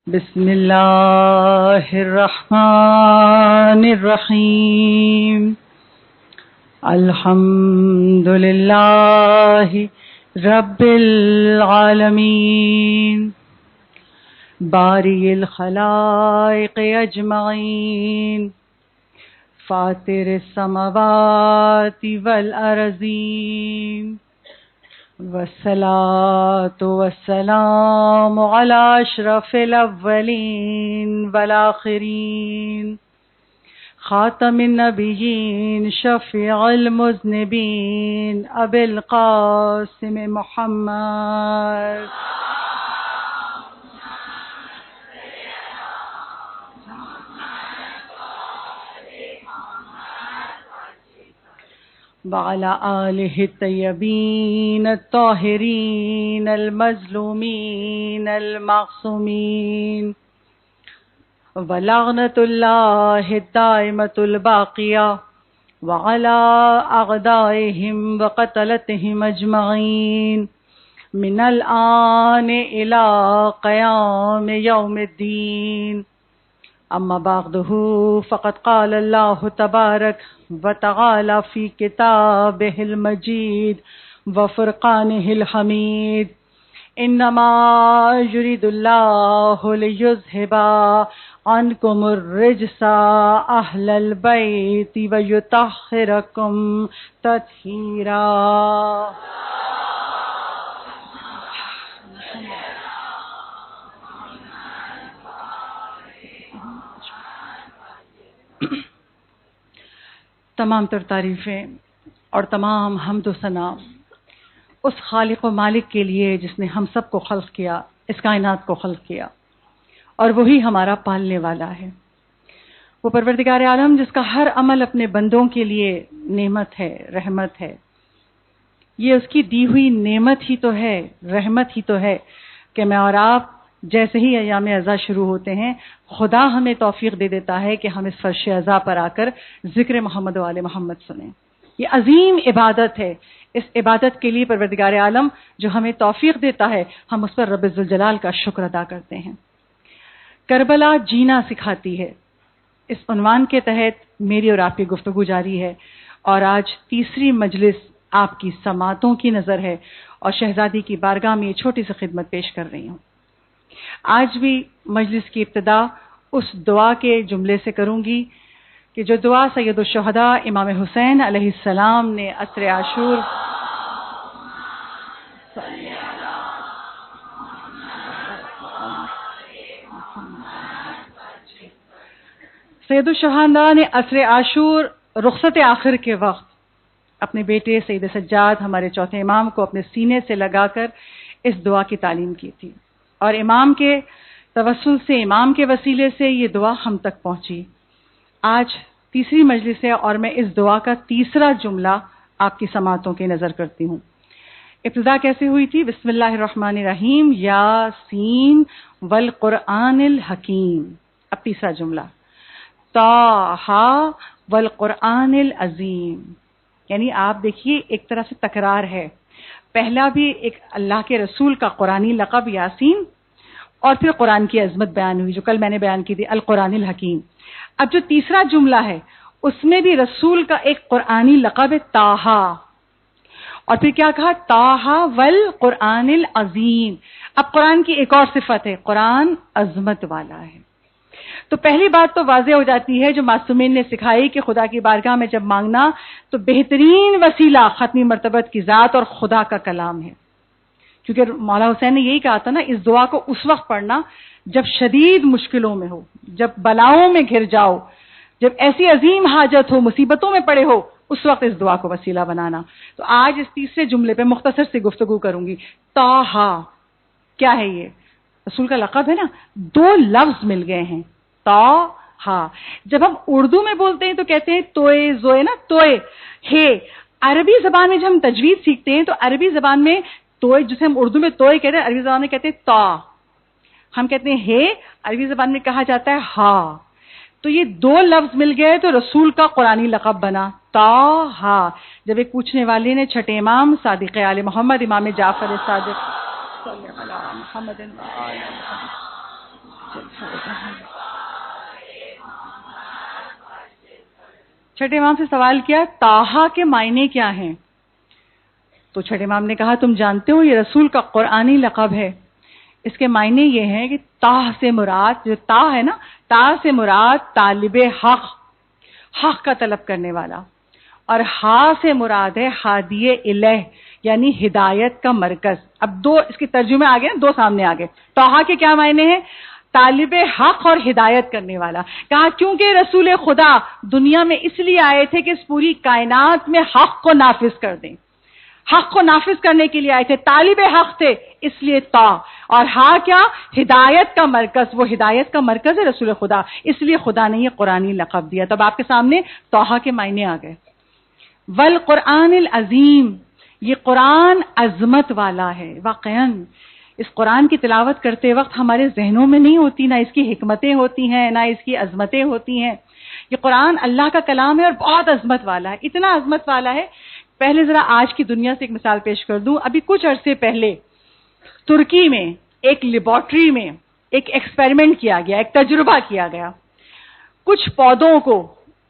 بسم اللہ الرحمن الرحیم الحمد للہ رب العالمین باری الخلائق اجمعین فاطر السماوات والارضین والصلاة والسلام على اشرف الاولین والآخرین خاتم النبیین شفیع المذنبین ابی القاسم محمد وعلى آلہ الطیبین الطاہرین المظلومین المعصومین ولعنۃ اللہ الدائمۃ الباقیہ وعلى اعدائہم وقتلتہم اجمعین من الآن الى قیام یوم الدین اما بعدہ فقد قال اللہ تبارک وتعالى في كتابه المجيد وفرقانه الحميد إنما يريد الله ليذهب عنكم الرجس أهل البيت ويطهركم تطهيرا. تمام تر تعریفیں اور تمام حمد و ثنا اس خالق و مالک کے لیے جس نے ہم سب کو خلق کیا، اس کائنات کو خلق کیا، اور وہی ہمارا پالنے والا ہے. وہ پروردگار عالم جس کا ہر عمل اپنے بندوں کے لیے نعمت ہے، رحمت ہے. یہ اس کی دی ہوئی نعمت ہی تو ہے، رحمت ہی تو ہے کہ میں اور آپ جیسے ہی ایام عزا شروع ہوتے ہیں خدا ہمیں توفیق دے دیتا ہے کہ ہم اس فرش عزا پر آ کر ذکر محمد و آل محمد سنیں. یہ عظیم عبادت ہے. اس عبادت کے لیے پروردگار عالم جو ہمیں توفیق دیتا ہے ہم اس پر رب ذوالجلال کا شکر ادا کرتے ہیں. کربلا جینا سکھاتی ہے، اس عنوان کے تحت میری اور آپ کی گفتگو جاری ہے، اور آج تیسری مجلس آپ کی سماعتوں کی نظر ہے اور شہزادی کی بارگاہ میں یہ چھوٹی سی خدمت پیش کر رہی ہوں. آج بھی مجلس کی ابتدا اس دعا کے جملے سے کروں گی کہ جو دعا سید الشہداء امام حسین علیہ السلام نے عصر عاشور سید الشہداء نے عصر عاشور رخصت آخر کے وقت اپنے بیٹے سید سجاد ہمارے چوتھے امام کو اپنے سینے سے لگا کر اس دعا کی تعلیم کی تھی، اور امام کے توسل سے، امام کے وسیلے سے یہ دعا ہم تک پہنچی. آج تیسری مجلس ہے اور میں اس دعا کا تیسرا جملہ آپ کی سماعتوں کی نظر کرتی ہوں. ابتدا کیسے ہوئی تھی؟ بسم اللہ الرحمن الرحیم یاسین والقرآن الحکیم. اب تیسرا جملہ طٰہٰ والقرآن العظیم. یعنی آپ دیکھیے ایک طرح سے تکرار ہے. پہلا بھی ایک اللہ کے رسول کا قرآنی لقب یاسین، اور پھر قرآن کی عظمت بیان ہوئی جو کل میں نے بیان کی تھی القرآن الحکیم. اب جو تیسرا جملہ ہے اس میں بھی رسول کا ایک قرآنی لقب ہے طٰہٰ، اور پھر کیا کہا؟ طٰہٰ والقرآن العظیم. اب قرآن کی ایک اور صفت ہے، قرآن عظمت والا ہے. تو پہلی بات تو واضح ہو جاتی ہے جو معصومین نے سکھائی کہ خدا کی بارگاہ میں جب مانگنا تو بہترین وسیلہ ختمی مرتبت کی ذات اور خدا کا کلام ہے. کیونکہ مولا حسین نے یہی کہا تھا نا، اس دعا کو اس وقت پڑھنا جب شدید مشکلوں میں ہو، جب بلاؤں میں گھر جاؤ، جب ایسی عظیم حاجت ہو، مصیبتوں میں پڑے ہو، اس وقت اس دعا کو وسیلہ بنانا. تو آج اس تیسرے جملے پہ مختصر سی گفتگو کروں گی. طٰہٰ کیا ہے؟ یہ رسول کا لقب ہے نا. دو لفظ مل گئے ہیں طٰہٰ. جب ہم اردو میں بولتے ہیں تو کہتے ہیں توئے زوئے نا، توئے ہے. عربی زبان میں جب ہم تجوید سیکھتے ہیں تو عربی زبان میں توئے جسے ہم اردو میں توئے کہتے ہیں عربی زبان میں کہتے ہیں تا. ہم کہتے ہیں ہے، عربی زبان میں کہا جاتا ہے ہا. تو یہ دو لفظ مل گئے تو رسول کا قرآنی لقب بنا طٰہٰ. جب ایک پوچھنے والے نے چھٹے امام صادق آل محمد امام جعفر صادق چھٹے امام سے سوال کیا طٰہٰ کے معنی کیا ہیں؟ تو چھٹے امام نے کہا تم جانتے ہو یہ رسول کا قرآنی لقب ہے. اس کے معنی یہ ہیں کہ طٰہٰ سے مراد، جو طٰہٰ ہے نا، طٰہٰ سے مراد طالب حق، حق کا طلب کرنے والا، اور ہا سے مراد ہے ہادی الہ، یعنی ہدایت کا مرکز. اب دو اس کے ترجمے آگے نا، دو سامنے آگے. طٰہٰ کے کیا معنی ہیں؟ طالب حق اور ہدایت کرنے والا. کہا کیونکہ رسول خدا دنیا میں اس لیے آئے تھے کہ اس پوری کائنات میں حق کو نافذ کر دیں، حق کو نافذ کرنے کے لیے آئے تھے، طالب حق تھے، اس لیے طٰ. اور ہا کیا؟ ہدایت کا مرکز، وہ ہدایت کا مرکز ہے رسول خدا، اس لیے خدا نے یہ قرآنی لقب دیا. تب آپ کے سامنے طٰہٰ کے معنی آ گئے. والقرآن العظیم، یہ قرآن عظمت والا ہے. واقعاً اس قرآن کی تلاوت کرتے وقت ہمارے ذہنوں میں نہیں ہوتی، نہ اس کی حکمتیں ہوتی ہیں، نہ اس کی عظمتیں ہوتی ہیں. یہ قرآن اللہ کا کلام ہے اور بہت عظمت والا ہے، اتنا عظمت والا ہے. پہلے ذرا آج کی دنیا سے ایک مثال پیش کر دوں. ابھی کچھ عرصے پہلے ترکی میں ایک لیبارٹری میں ایک ایکسپیریمنٹ کیا گیا، ایک تجربہ کیا گیا. کچھ پودوں کو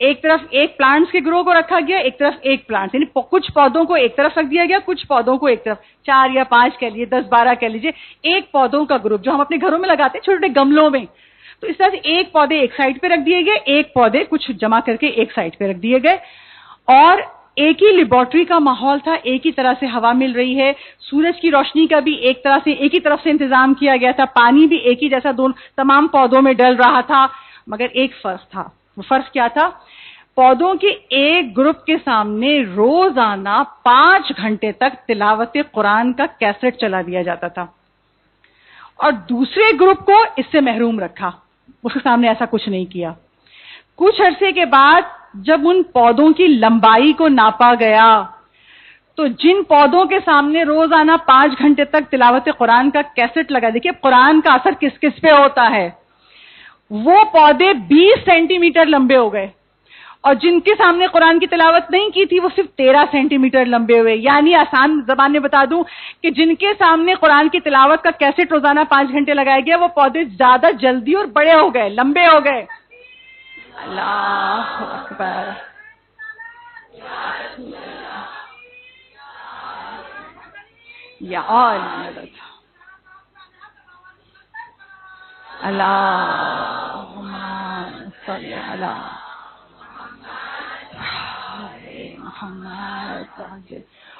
ایک طرف، ایک پلانٹس کے گروہ کو رکھا گیا، ایک طرف ایک پلانٹس، یعنی کچھ پودوں کو ایک طرف رکھ دیا گیا، کچھ پودوں کو ایک طرف، 4 یا 5 کہہ لیجیے، 10 12 کہہ لیجیے، ایک پودوں کا گروپ جو ہم اپنے گھروں میں لگاتے ہیں چھوٹے چھوٹے گملوں میں. تو اس طرح سے ایک پودے ایک سائڈ پہ رکھ دیے گئے، ایک پودے کچھ جمع کر کے ایک سائڈ پہ رکھ دیے گئے، اور ایک ہی لیبارٹری کا ماحول تھا، ایک ہی طرح سے ہوا مل رہی ہے، سورج کی روشنی کا بھی ایک طرح سے ایک ہی طرف سے انتظام کیا گیا تھا، پانی بھی ایک ہی جیسا تمام پودوں میں ڈل رہا تھا. مگر ایک فرق تھا. وہ فرق کیا تھا؟ پودوں کے ایک گروپ کے سامنے روزانہ 5 گھنٹے تک تلاوت قرآن کا کیسٹ چلا دیا جاتا تھا، اور دوسرے گروپ کو اس سے محروم رکھا، اس کے سامنے ایسا کچھ نہیں کیا. کچھ عرصے کے بعد جب ان پودوں کی لمبائی کو ناپا گیا تو جن پودوں کے سامنے روزانہ 5 گھنٹے تک تلاوت قرآن کا کیسٹ لگا، دیکھیے قرآن کا اثر کس کس پہ ہوتا ہے، وہ پودے 20 سینٹی میٹر لمبے ہو گئے، اور جن کے سامنے قرآن کی تلاوت نہیں کی تھی وہ صرف 13 سینٹی میٹر لمبے ہوئے. یعنی آسان زبان میں بتا دوں کہ جن کے سامنے قرآن کی تلاوت کا کیسٹ روزانہ 5 گھنٹے لگایا گیا، وہ پودے زیادہ جلدی اور بڑے ہو گئے، لمبے ہو گئے. اللہ اکبر. یا اللہم صلی علی محمد.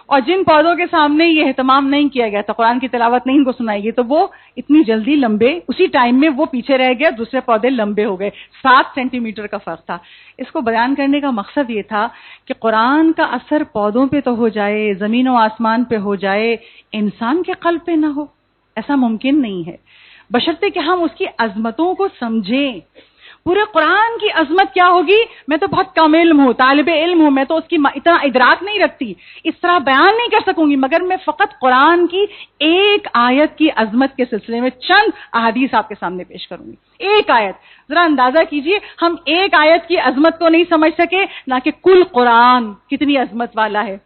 اور جن پودوں کے سامنے یہ اہتمام نہیں کیا گیا تھا، قرآن کی تلاوت نہیں ان کو سنائی گئی، تو وہ اتنی جلدی لمبے، اسی ٹائم میں وہ پیچھے رہ گیا، دوسرے پودے لمبے ہو گئے. 7 سینٹی میٹر کا فرق تھا. اس کو بیان کرنے کا مقصد یہ تھا کہ قرآن کا اثر پودوں پہ تو ہو جائے، زمین و آسمان پہ ہو جائے، انسان کے قلب پہ نہ ہو، ایسا ممکن نہیں ہے، بشرطے کہ ہم اس کی عظمتوں کو سمجھیں. پورے قرآن کی عظمت کیا ہوگی؟ میں تو بہت کم علم ہوں، طالب علم ہوں، میں تو اس کی اتنا ادراک نہیں رکھتی، اس طرح بیان نہیں کر سکوں گی، مگر میں فقط قرآن کی ایک آیت کی عظمت کے سلسلے میں چند احادیث آپ کے سامنے پیش کروں گی. ایک آیت، ذرا اندازہ کیجئے، ہم ایک آیت کی عظمت کو نہیں سمجھ سکے، نہ کہ کل قرآن کتنی عظمت والا ہے.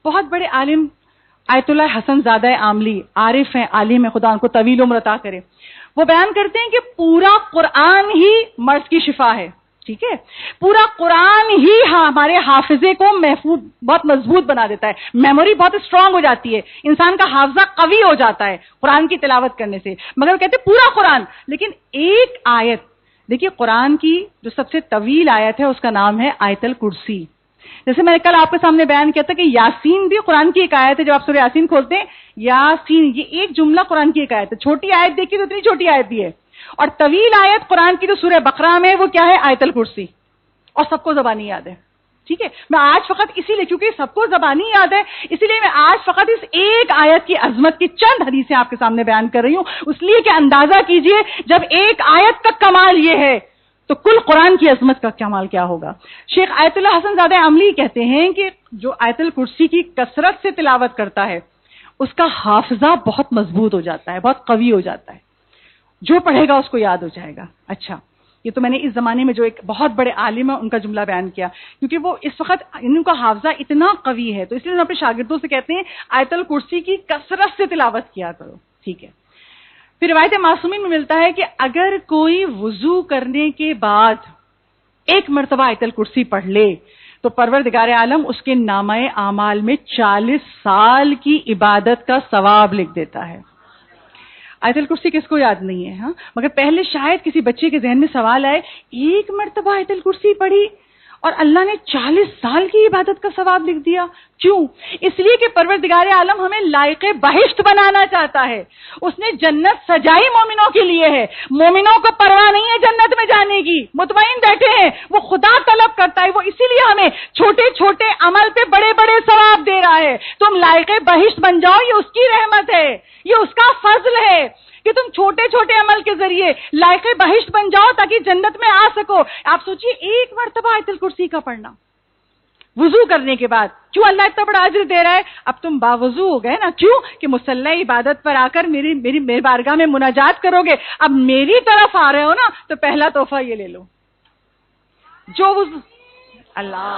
بہت بڑے عالم آیت اللہ حسن زادہ عاملی، عارف ہیں، عالم ہیں، خدا ان کو طویل عمر عطا کرے، وہ بیان کرتے ہیں کہ پورا قرآن ہی مرض کی شفا ہے. ٹھیک ہے، پورا قرآن ہی ہمارے حافظے کو محفوظ، بہت مضبوط بنا دیتا ہے، میموری بہت اسٹرانگ ہو جاتی ہے، انسان کا حافظہ قوی ہو جاتا ہے قرآن کی تلاوت کرنے سے. مگر کہتے ہیں پورا قرآن، لیکن ایک آیت دیکھیے، قرآن کی جو سب سے طویل آیت ہے اس کا نام ہے آیت الکرسی. جیسے میں نے کل آپ کے سامنے بیان کیا تھا کہ یاسین بھی قرآن کی ایک آیت ہے. جب آپ سورہ یاسین کھولتے ہیں، یاسین، یہ ایک جملہ قرآن کی ایک آیت ہے. چھوٹی آیت دیکھیے تو اتنی چھوٹی آیت بھی ہے، اور طویل آیت قرآن کی جو سورہ بقرہ میں وہ کیا ہے؟ آیت الکرسی. اور سب کو زبانی یاد ہے. ٹھیک ہے، میں آج فقط اسی لیے، کیونکہ سب کو زبانی یاد ہے، اسی لیے میں آج فقط اس ایک آیت کی عظمت کی چند حدیثیں آپ کے سامنے بیان کر رہی ہوں، اس لیے کہ اندازہ کیجئے جب ایک آیت کا کمال یہ ہے تو کل قرآن کی عظمت کا کمال کیا ہوگا. شیخ آیت اللہ حسن زادہ عاملی کہتے ہیں کہ جو آیت الکرسی کی کثرت سے تلاوت کرتا ہے اس کا حافظہ بہت مضبوط ہو جاتا ہے، بہت قوی ہو جاتا ہے، جو پڑھے گا اس کو یاد ہو جائے گا. اچھا، یہ تو میں نے اس زمانے میں جو ایک بہت بڑے عالم ہے ان کا جملہ بیان کیا، کیونکہ وہ اس وقت ان کا حافظہ اتنا قوی ہے، تو اس لیے اپنے شاگردوں سے کہتے ہیں آیت الکرسی کی کثرت سے تلاوت کیا کرو. ٹھیک ہے، پھر روایت معصومین میں ملتا ہے کہ اگر کوئی وضو کرنے کے بعد ایک مرتبہ آیت الکرسی پڑھ لے تو پروردگار عالم اس کے نامہ اعمال میں 40 سال کی عبادت کا ثواب لکھ دیتا ہے. آیت الکرسی کس کو یاد نہیں ہے؟ ہاں، مگر پہلے شاید کسی بچے کے ذہن میں سوال آئے، ایک مرتبہ آیت الکرسی پڑھی اور اللہ نے 40 سال کی عبادت کا ثواب لکھ دیا. کیوں؟ اس لیے کہ پروردگار عالم ہمیں لائق بہشت بنانا چاہتا ہے. اس نے جنت سجائی مومنوں کے لیے ہے. مومنوں کو پرواہ نہیں ہے جنت میں جانے کی، مطمئن بیٹھے ہیں. وہ خدا طلب کرتا ہے، وہ اسی لیے ہمیں چھوٹے چھوٹے عمل پہ بڑے بڑے ثواب دے رہا ہے. تم لائق بہشت بن جاؤ، یہ اس کی رحمت ہے، یہ اس کا فضل ہے کہ تم چھوٹے چھوٹے عمل کے ذریعے لائق بہشت بن جاؤ تاکہ جنت میں آ سکو. آپ سوچئے ایک مرتبہ آیت الکرسی کا پڑھنا وضو کرنے کے بعد، کیوں اللہ اتنا بڑا اجر دے رہا ہے؟ اب تم باوضو ہو گئے نا، کیوں کہ مصلی عبادت پر آ کر میری بارگاہ میں مناجات کرو گے. اب میری طرف آ رہے ہو نا تو پہلا تحفہ یہ لے لو، جو وضو اللہ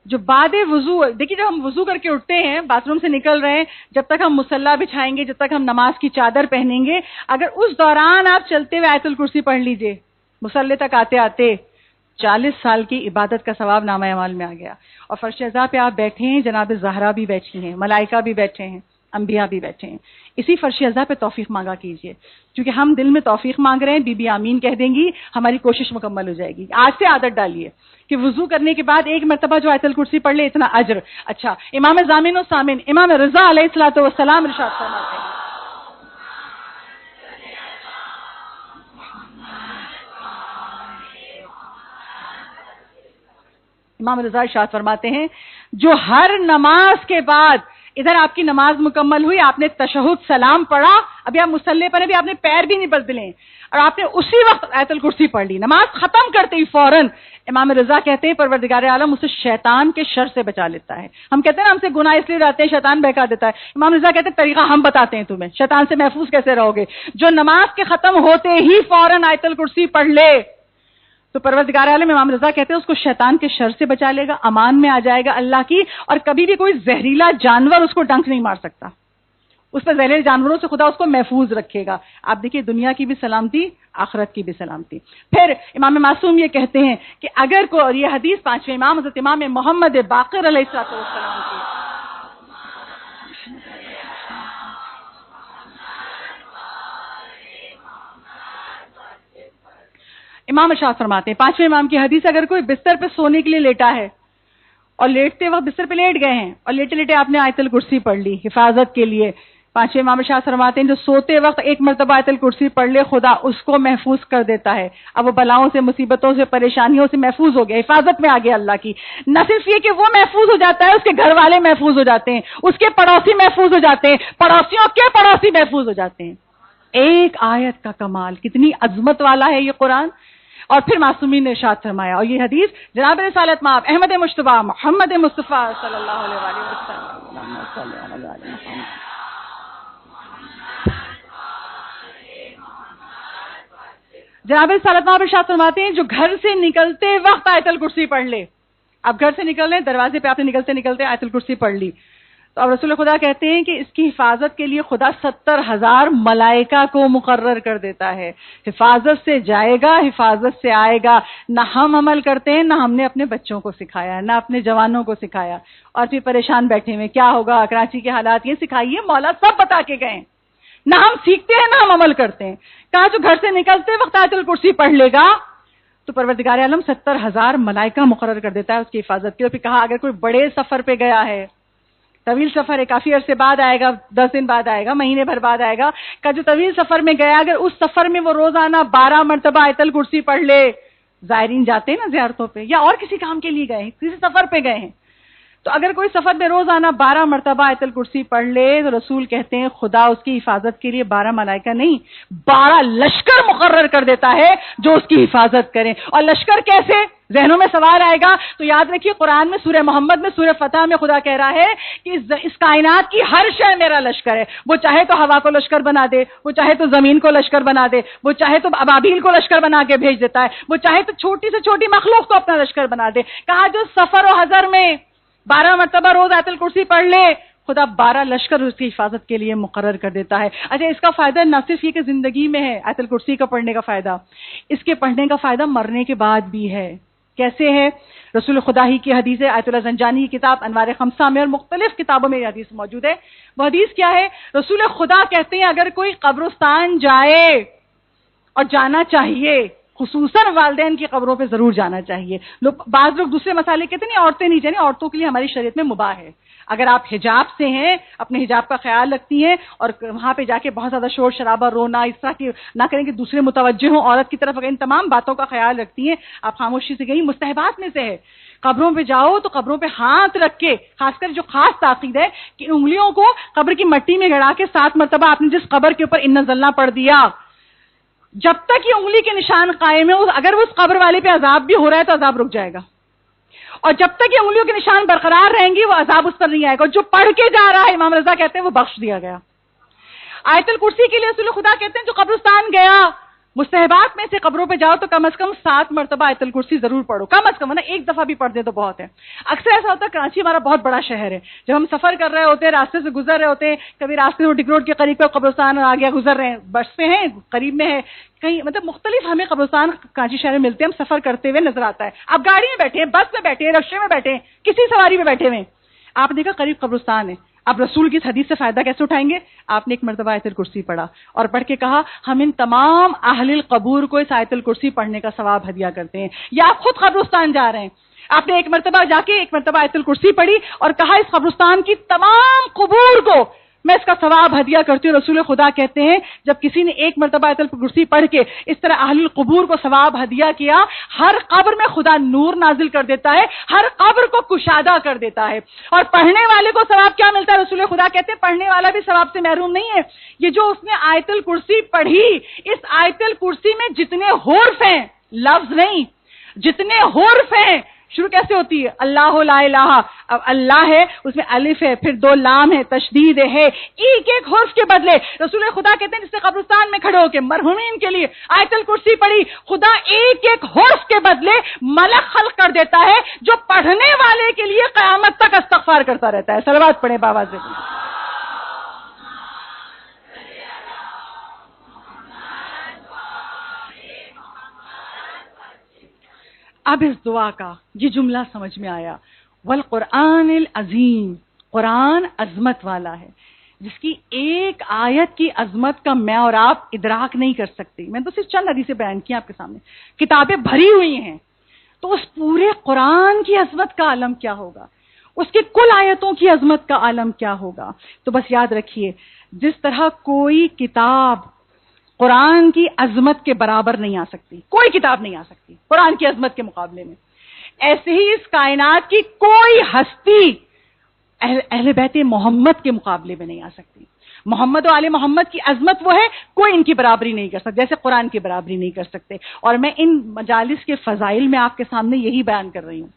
جو بعد وضو، دیکھیے جب ہم وضو کر کے اٹھتے ہیں، باتھ روم سے نکل رہے ہیں، جب تک ہم مصلی بچھائیں گے، جب تک ہم نماز کی چادر پہنیں گے، اگر اس دوران آپ چلتے ہوئے آیت الکرسی پڑھ لیجئے، مصلی تک آتے آتے 40 سال کی عبادت کا ثواب نامہ اعمال میں آ گیا. اور فرش اعضاء پہ آپ بیٹھے ہیں، جناب زہرا بھی بیٹھی ہیں، ملائکہ بھی بیٹھے ہیں، انبیاء بھی بیٹھے ہیں. اسی فرش اعضاء پہ توفیق مانگا کیجئے، کیونکہ ہم دل میں توفیق مانگ رہے ہیں، بی بی آمین کہہ دیں گی، ہماری کوشش مکمل ہو جائے گی. آج سے عادت ڈالیے کہ وضو کرنے کے بعد ایک مرتبہ جو آیت الکرسی پڑھ لے اتنا اجر. اچھا، امام ضامن و سامن امام رضا علیہ الصلوۃ والسلام ارشاد فرماتے ہیں، امام رضا ارشاد فرماتے ہیں، جو ہر نماز کے بعد، ادھر آپ کی نماز مکمل ہوئی، آپ نے تشہد سلام پڑھا، ابھی آپ مصلی پر ہیں، ابھی آپ نے پیر بھی نہیں بدلے اور آپ نے اسی وقت آیت الکرسی پڑھ لی، نماز ختم کرتے ہی فوراً، امام رضا کہتے ہیں پروردگار عالم اسے شیطان کے شر سے بچا لیتا ہے. ہم کہتے ہیں نا ہم سے گناہ اس لیے جاتے ہیں شیطان بہکا دیتا ہے، امام رضا کہتے ہیں طریقہ ہم بتاتے ہیں تمہیں، شیطان سے محفوظ کیسے رہو گے. جو نماز کے ختم ہوتے ہی فوراً آیت الکرسی پڑھ لے تو پروردگار عالم امام رضا کہتے ہیں اس کو شیطان کے شر سے بچا لے گا، امان میں آ جائے گا اللہ کی، اور کبھی بھی کوئی زہریلا جانور اس کو ڈنک نہیں مار سکتا. اس پر زہریلے جانوروں سے خدا اس کو محفوظ رکھے گا. آپ دیکھیے دنیا کی بھی سلامتی، آخرت کی بھی سلامتی. پھر امام معصوم یہ کہتے ہیں کہ اگر کوئی، یہ حدیث پانچویں امام حضرت امام محمد باقر علیہ السلام کی، امام ارشاد فرماتے ہیں پانچویں امام کی حدیث، اگر کوئی بستر پہ سونے کے لیے لیٹا ہے اور لیٹتے وقت بستر پہ لیٹ گئے ہیں اور لیٹے لیٹے آپ نے آیت الکرسی پڑھ لی حفاظت کے لیے، پانچویں امام ارشاد فرماتے ہیں جو سوتے وقت ایک مرتبہ آیت الکرسی پڑھ لے خدا اس کو محفوظ کر دیتا ہے. اب وہ بلاؤں سے، مصیبتوں سے، پریشانیوں سے محفوظ ہو گیا، حفاظت میں آ گیا اللہ کی. نہ صرف یہ کہ وہ محفوظ ہو جاتا ہے، اس کے گھر والے محفوظ ہو جاتے ہیں، اس کے پڑوسی محفوظ ہو جاتے ہیں، پڑوسیوں کے پڑوسی محفوظ ہو جاتے ہیں. ایک آیت کا کمال، کتنی عظمت والا ہے یہ قرآن. اور پھر معصومین نے ارشاد فرمایا، اور یہ حدیث جناب رسالت مآب احمد مجتبی محمد مصطفیٰ صلی اللہ علیہ وآلہ وسلم، جناب رسالت مآب ارشاد فرماتے ہیں جو گھر سے نکلتے وقت آیت الکرسی پڑھ لے. اب گھر سے نکل رہے، دروازے پہ آپ نے نکلتے نکلتے آیت الکرسی پڑھ لی، تو اب رسول خدا کہتے ہیں کہ اس کی حفاظت کے لیے خدا 70,000 ملائکہ کو مقرر کر دیتا ہے. حفاظت سے جائے گا، حفاظت سے آئے گا. نہ ہم عمل کرتے ہیں، نہ ہم نے اپنے بچوں کو سکھایا، نہ اپنے جوانوں کو سکھایا، اور پھر پریشان بیٹھے ہوئے کیا ہوگا، کراچی کے حالات یہ سکھائیے، مولا سب بتا کے گئے. نہ ہم سیکھتے ہیں، نہ ہم عمل کرتے ہیں. کہا جو گھر سے نکلتے وقت آیت الکرسی پڑھ لے گا تو پروردگار عالم 70,000 ملائکہ مقرر کر دیتا ہے اس کی حفاظت کے لیے. پھر کہا اگر کوئی بڑے سفر پہ گیا ہے، طویل سفر ہے، کافی عرصے بعد آئے گا، 10 دن بعد آئے گا، مہینے بھر بعد آئے گا، کہ جو طویل سفر میں گیا اگر اس سفر میں وہ روزانہ 12 مرتبہ آیت الکرسی پڑھ لے، زائرین جاتے ہیں نا زیارتوں پہ یا اور کسی کام کے لیے گئے ہیں، کسی سفر پہ گئے ہیں، تو اگر کوئی سفر میں روزانہ 12 مرتبہ آیت الکرسی پڑھ لے تو رسول کہتے ہیں خدا اس کی حفاظت کے لیے 12 ملائکہ نہیں 12 لشکر مقرر کر دیتا ہے جو اس کی حفاظت کریں. اور لشکر کیسے؟ ذہنوں میں سوال آئے گا تو یاد رکھیے قرآن میں سورہ محمد میں سورہ فتح میں خدا کہہ رہا ہے کہ اس کائنات کی ہر شے میرا لشکر ہے. وہ چاہے تو ہوا کو لشکر بنا دے, وہ چاہے تو زمین کو لشکر بنا دے, وہ چاہے تو ابابیل کو لشکر بنا کے بھیج دیتا ہے, وہ چاہے تو چھوٹی سے چھوٹی مخلوق کو اپنا لشکر بنا دے. کہا جو سفر و حضر میں 12 مرتبہ روز آیت الکرسی پڑھ لے خدا 12 لشکر اس کی حفاظت کے لیے مقرر کر دیتا ہے. اچھا اس کا فائدہ نہ صرف یہ کہ زندگی میں ہے آیت الکرسی کا پڑھنے کا فائدہ, اس کے پڑھنے کا فائدہ مرنے کے بعد بھی ہے. کیسے ہے؟ رسول خدا ہی کی حدیث ہے, آیت اللہ زنجانی کی کتاب انوار خمسہ میں اور مختلف کتابوں میں یہ حدیث موجود ہے. وہ حدیث کیا ہے؟ رسول خدا کہتے ہیں اگر کوئی قبرستان جائے اور جانا چاہیے, خصوصاً والدین کی قبروں پہ ضرور جانا چاہیے. بعض لوگ دوسرے مسئلے کہتے ہیں نہیں عورتیں نہیں جانے, عورتوں کے لیے ہماری شریعت میں مباح ہے. اگر آپ حجاب سے ہیں, اپنے حجاب کا خیال رکھتی ہیں اور وہاں پہ جا کے بہت زیادہ شور شرابہ رونا اس طرح کی نہ کریں کہ دوسرے متوجہ ہوں عورت کی طرف, اگر ان تمام باتوں کا خیال رکھتی ہیں آپ خاموشی سے گئی. مستحبات میں سے ہے قبروں پہ جاؤ تو قبروں پہ ہاتھ رکھ کے, خاص کر جو خاص تاکید ہے کہ انگلیوں کو قبر کی مٹی میں گڑا کے 7 مرتبہ آپ نے جس قبر کے اوپر ان زلنا پڑھ دیا, جب تک یہ انگلی کے نشان قائم ہے اگر اس قبر والے پہ عذاب بھی ہو رہا ہے تو عذاب رک جائے گا, اور جب تک یہ انگلیوں کے نشان برقرار رہیں گی وہ عذاب اس پر نہیں آئے گا. جو پڑھ کے جا رہا ہے امام رضا کہتے ہیں وہ بخش دیا گیا. آیت الکرسی کے لیے رسول خدا کہتے ہیں جو قبرستان گیا, مستحبات میں سے قبروں پہ جاؤ تو کم از کم 7 مرتبہ آیت الکرسی ضرور پڑھو, کم از کم نا ایک دفعہ بھی پڑھ دیں تو بہت ہے. اکثر ایسا ہوتا ہے کراچی ہمارا بہت بڑا شہر ہے, جب ہم سفر کر رہے ہوتے ہیں راستے سے گزر رہے ہوتے ہیں, کبھی راستے سے ڈگ روڈ کے قریب کا قبرستان آ گیا گزر رہے ہیں, بس پہ ہیں قریب میں ہے کہیں, مطلب مختلف ہمیں قبرستان کراچی شہر میں ملتے ہیں, ہم سفر کرتے ہوئے نظر آتا ہے. آپ گاڑی میں بیٹھے ہیں, بس میں بیٹھے ہیں, رکشے میں بیٹھے ہیں, کسی سواری میں بیٹھے ہوئے, آپ دیکھا قریب قبرستان ہے, اب رسول کی اس حدیث سے فائدہ کیسے اٹھائیں گے؟ آپ نے ایک مرتبہ آیت الکرسی پڑھا اور پڑھ کے کہا ہم ان تمام اہل القبور کو اس آیت الکرسی پڑھنے کا ثواب ہدیہ کرتے ہیں. یا آپ خود قبرستان جا رہے ہیں, آپ نے ایک مرتبہ جا کے ایک مرتبہ آیت الکرسی پڑھی اور کہا اس قبرستان کی تمام قبور کو میں اس کا ثواب ہدیہ کرتی ہوں. رسول خدا کہتے ہیں جب کسی نے ایک مرتبہ آیت الکرسی پڑھ کے اس طرح اہل القبور کو ثواب ہدیہ کیا, ہر قبر میں خدا نور نازل کر دیتا ہے, ہر قبر کو کشادہ کر دیتا ہے. اور پڑھنے والے کو ثواب کیا ملتا ہے؟ رسول خدا کہتے ہیں پڑھنے والا بھی ثواب سے محروم نہیں ہے. یہ جو اس نے آیت الکرسی پڑھی, اس آیت الکرسی میں جتنے حرف ہیں, لفظ نہیں, جتنے حرف ہیں, شروع کیسے ہوتی ہے؟ اللہ لا الہ, اب اللہ ہے اس میں الف ہے, پھر 2 لام ہے, تشدید ہے, ایک ایک حرف کے بدلے رسول خدا کہتے ہیں جس نے قبرستان میں کھڑے ہو کے مرحومین کے لیے آیت الکرسی پڑھی, خدا ایک ایک حرف کے بدلے ملک خلق کر دیتا ہے جو پڑھنے والے کے لیے قیامت تک استغفار کرتا رہتا ہے. صلوات پڑھیں بابا سے. اب اس دعا کا یہ جملہ سمجھ میں آیا, والقرآن العظیم, قرآن عظمت والا ہے جس کی ایک آیت کی عظمت کا میں اور آپ ادراک نہیں کر سکتے. میں تو صرف چند حدیثیں بیان کی آپ کے سامنے, کتابیں بھری ہوئی ہیں, تو اس پورے قرآن کی عظمت کا عالم کیا ہوگا, اس کی کل آیتوں کی عظمت کا عالم کیا ہوگا. تو بس یاد رکھیے جس طرح کوئی کتاب قرآن کی عظمت کے برابر نہیں آ سکتی, کوئی کتاب نہیں آ سکتی قرآن کی عظمت کے مقابلے میں, ایسے ہی اس کائنات کی کوئی ہستی اہل بیت محمد کے مقابلے میں نہیں آ سکتی. محمد و آل محمد کی عظمت وہ ہے, کوئی ان کی برابری نہیں کر سکتا, جیسے قرآن کی برابری نہیں کر سکتے. اور میں ان مجالس کے فضائل میں آپ کے سامنے یہی بیان کر رہی ہوں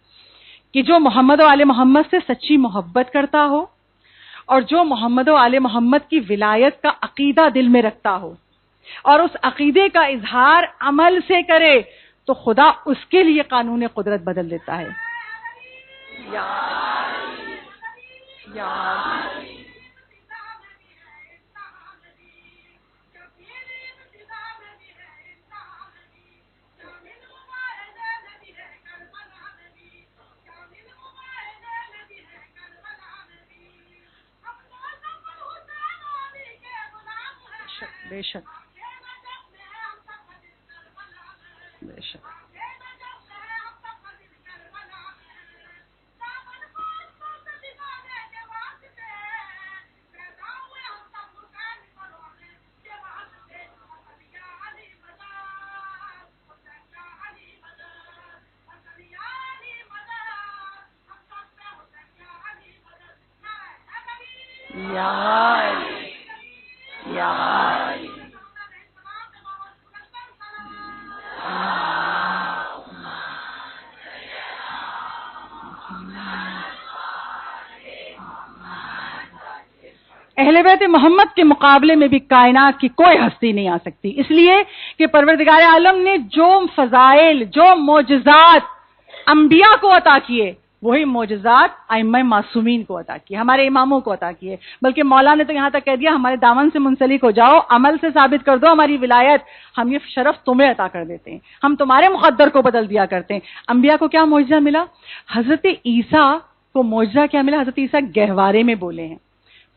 کہ جو محمد و آل محمد سے سچی محبت کرتا ہو اور جو محمد و آل محمد کی ولایت کا عقیدہ دل میں رکھتا ہو اور اس عقیدے کا اظہار عمل سے کرے تو خدا اس کے لیے قانون قدرت بدل دیتا ہے. بے شک بے شک. یا علی یا علی اہل بیت محمد کے مقابلے میں بھی کائنات کی کوئی ہستی نہیں آ سکتی، اس لیے کہ پروردگار عالم نے جو فضائل، جو معجزات انبیاء کو عطا کیے، وہی معجزات ائمہ معصومین کو عطا کیے، ہمارے اماموں کو عطا کیے۔ بلکہ مولا نے تو یہاں تک کہہ دیا ہمارے دامن سے منسلک ہو جاؤ، عمل سے ثابت کر دو ہماری ولایت، ہم یہ شرف تمہیں عطا کر دیتے ہیں، ہم تمہارے مقدر کو بدل دیا کرتے ہیں۔ انبیاء کو کیا معجزہ ملا؟ حضرت عیسیٰ کو معجزہ کیا ملا؟ حضرت عیسیٰ گہوارے میں بولے ہیں۔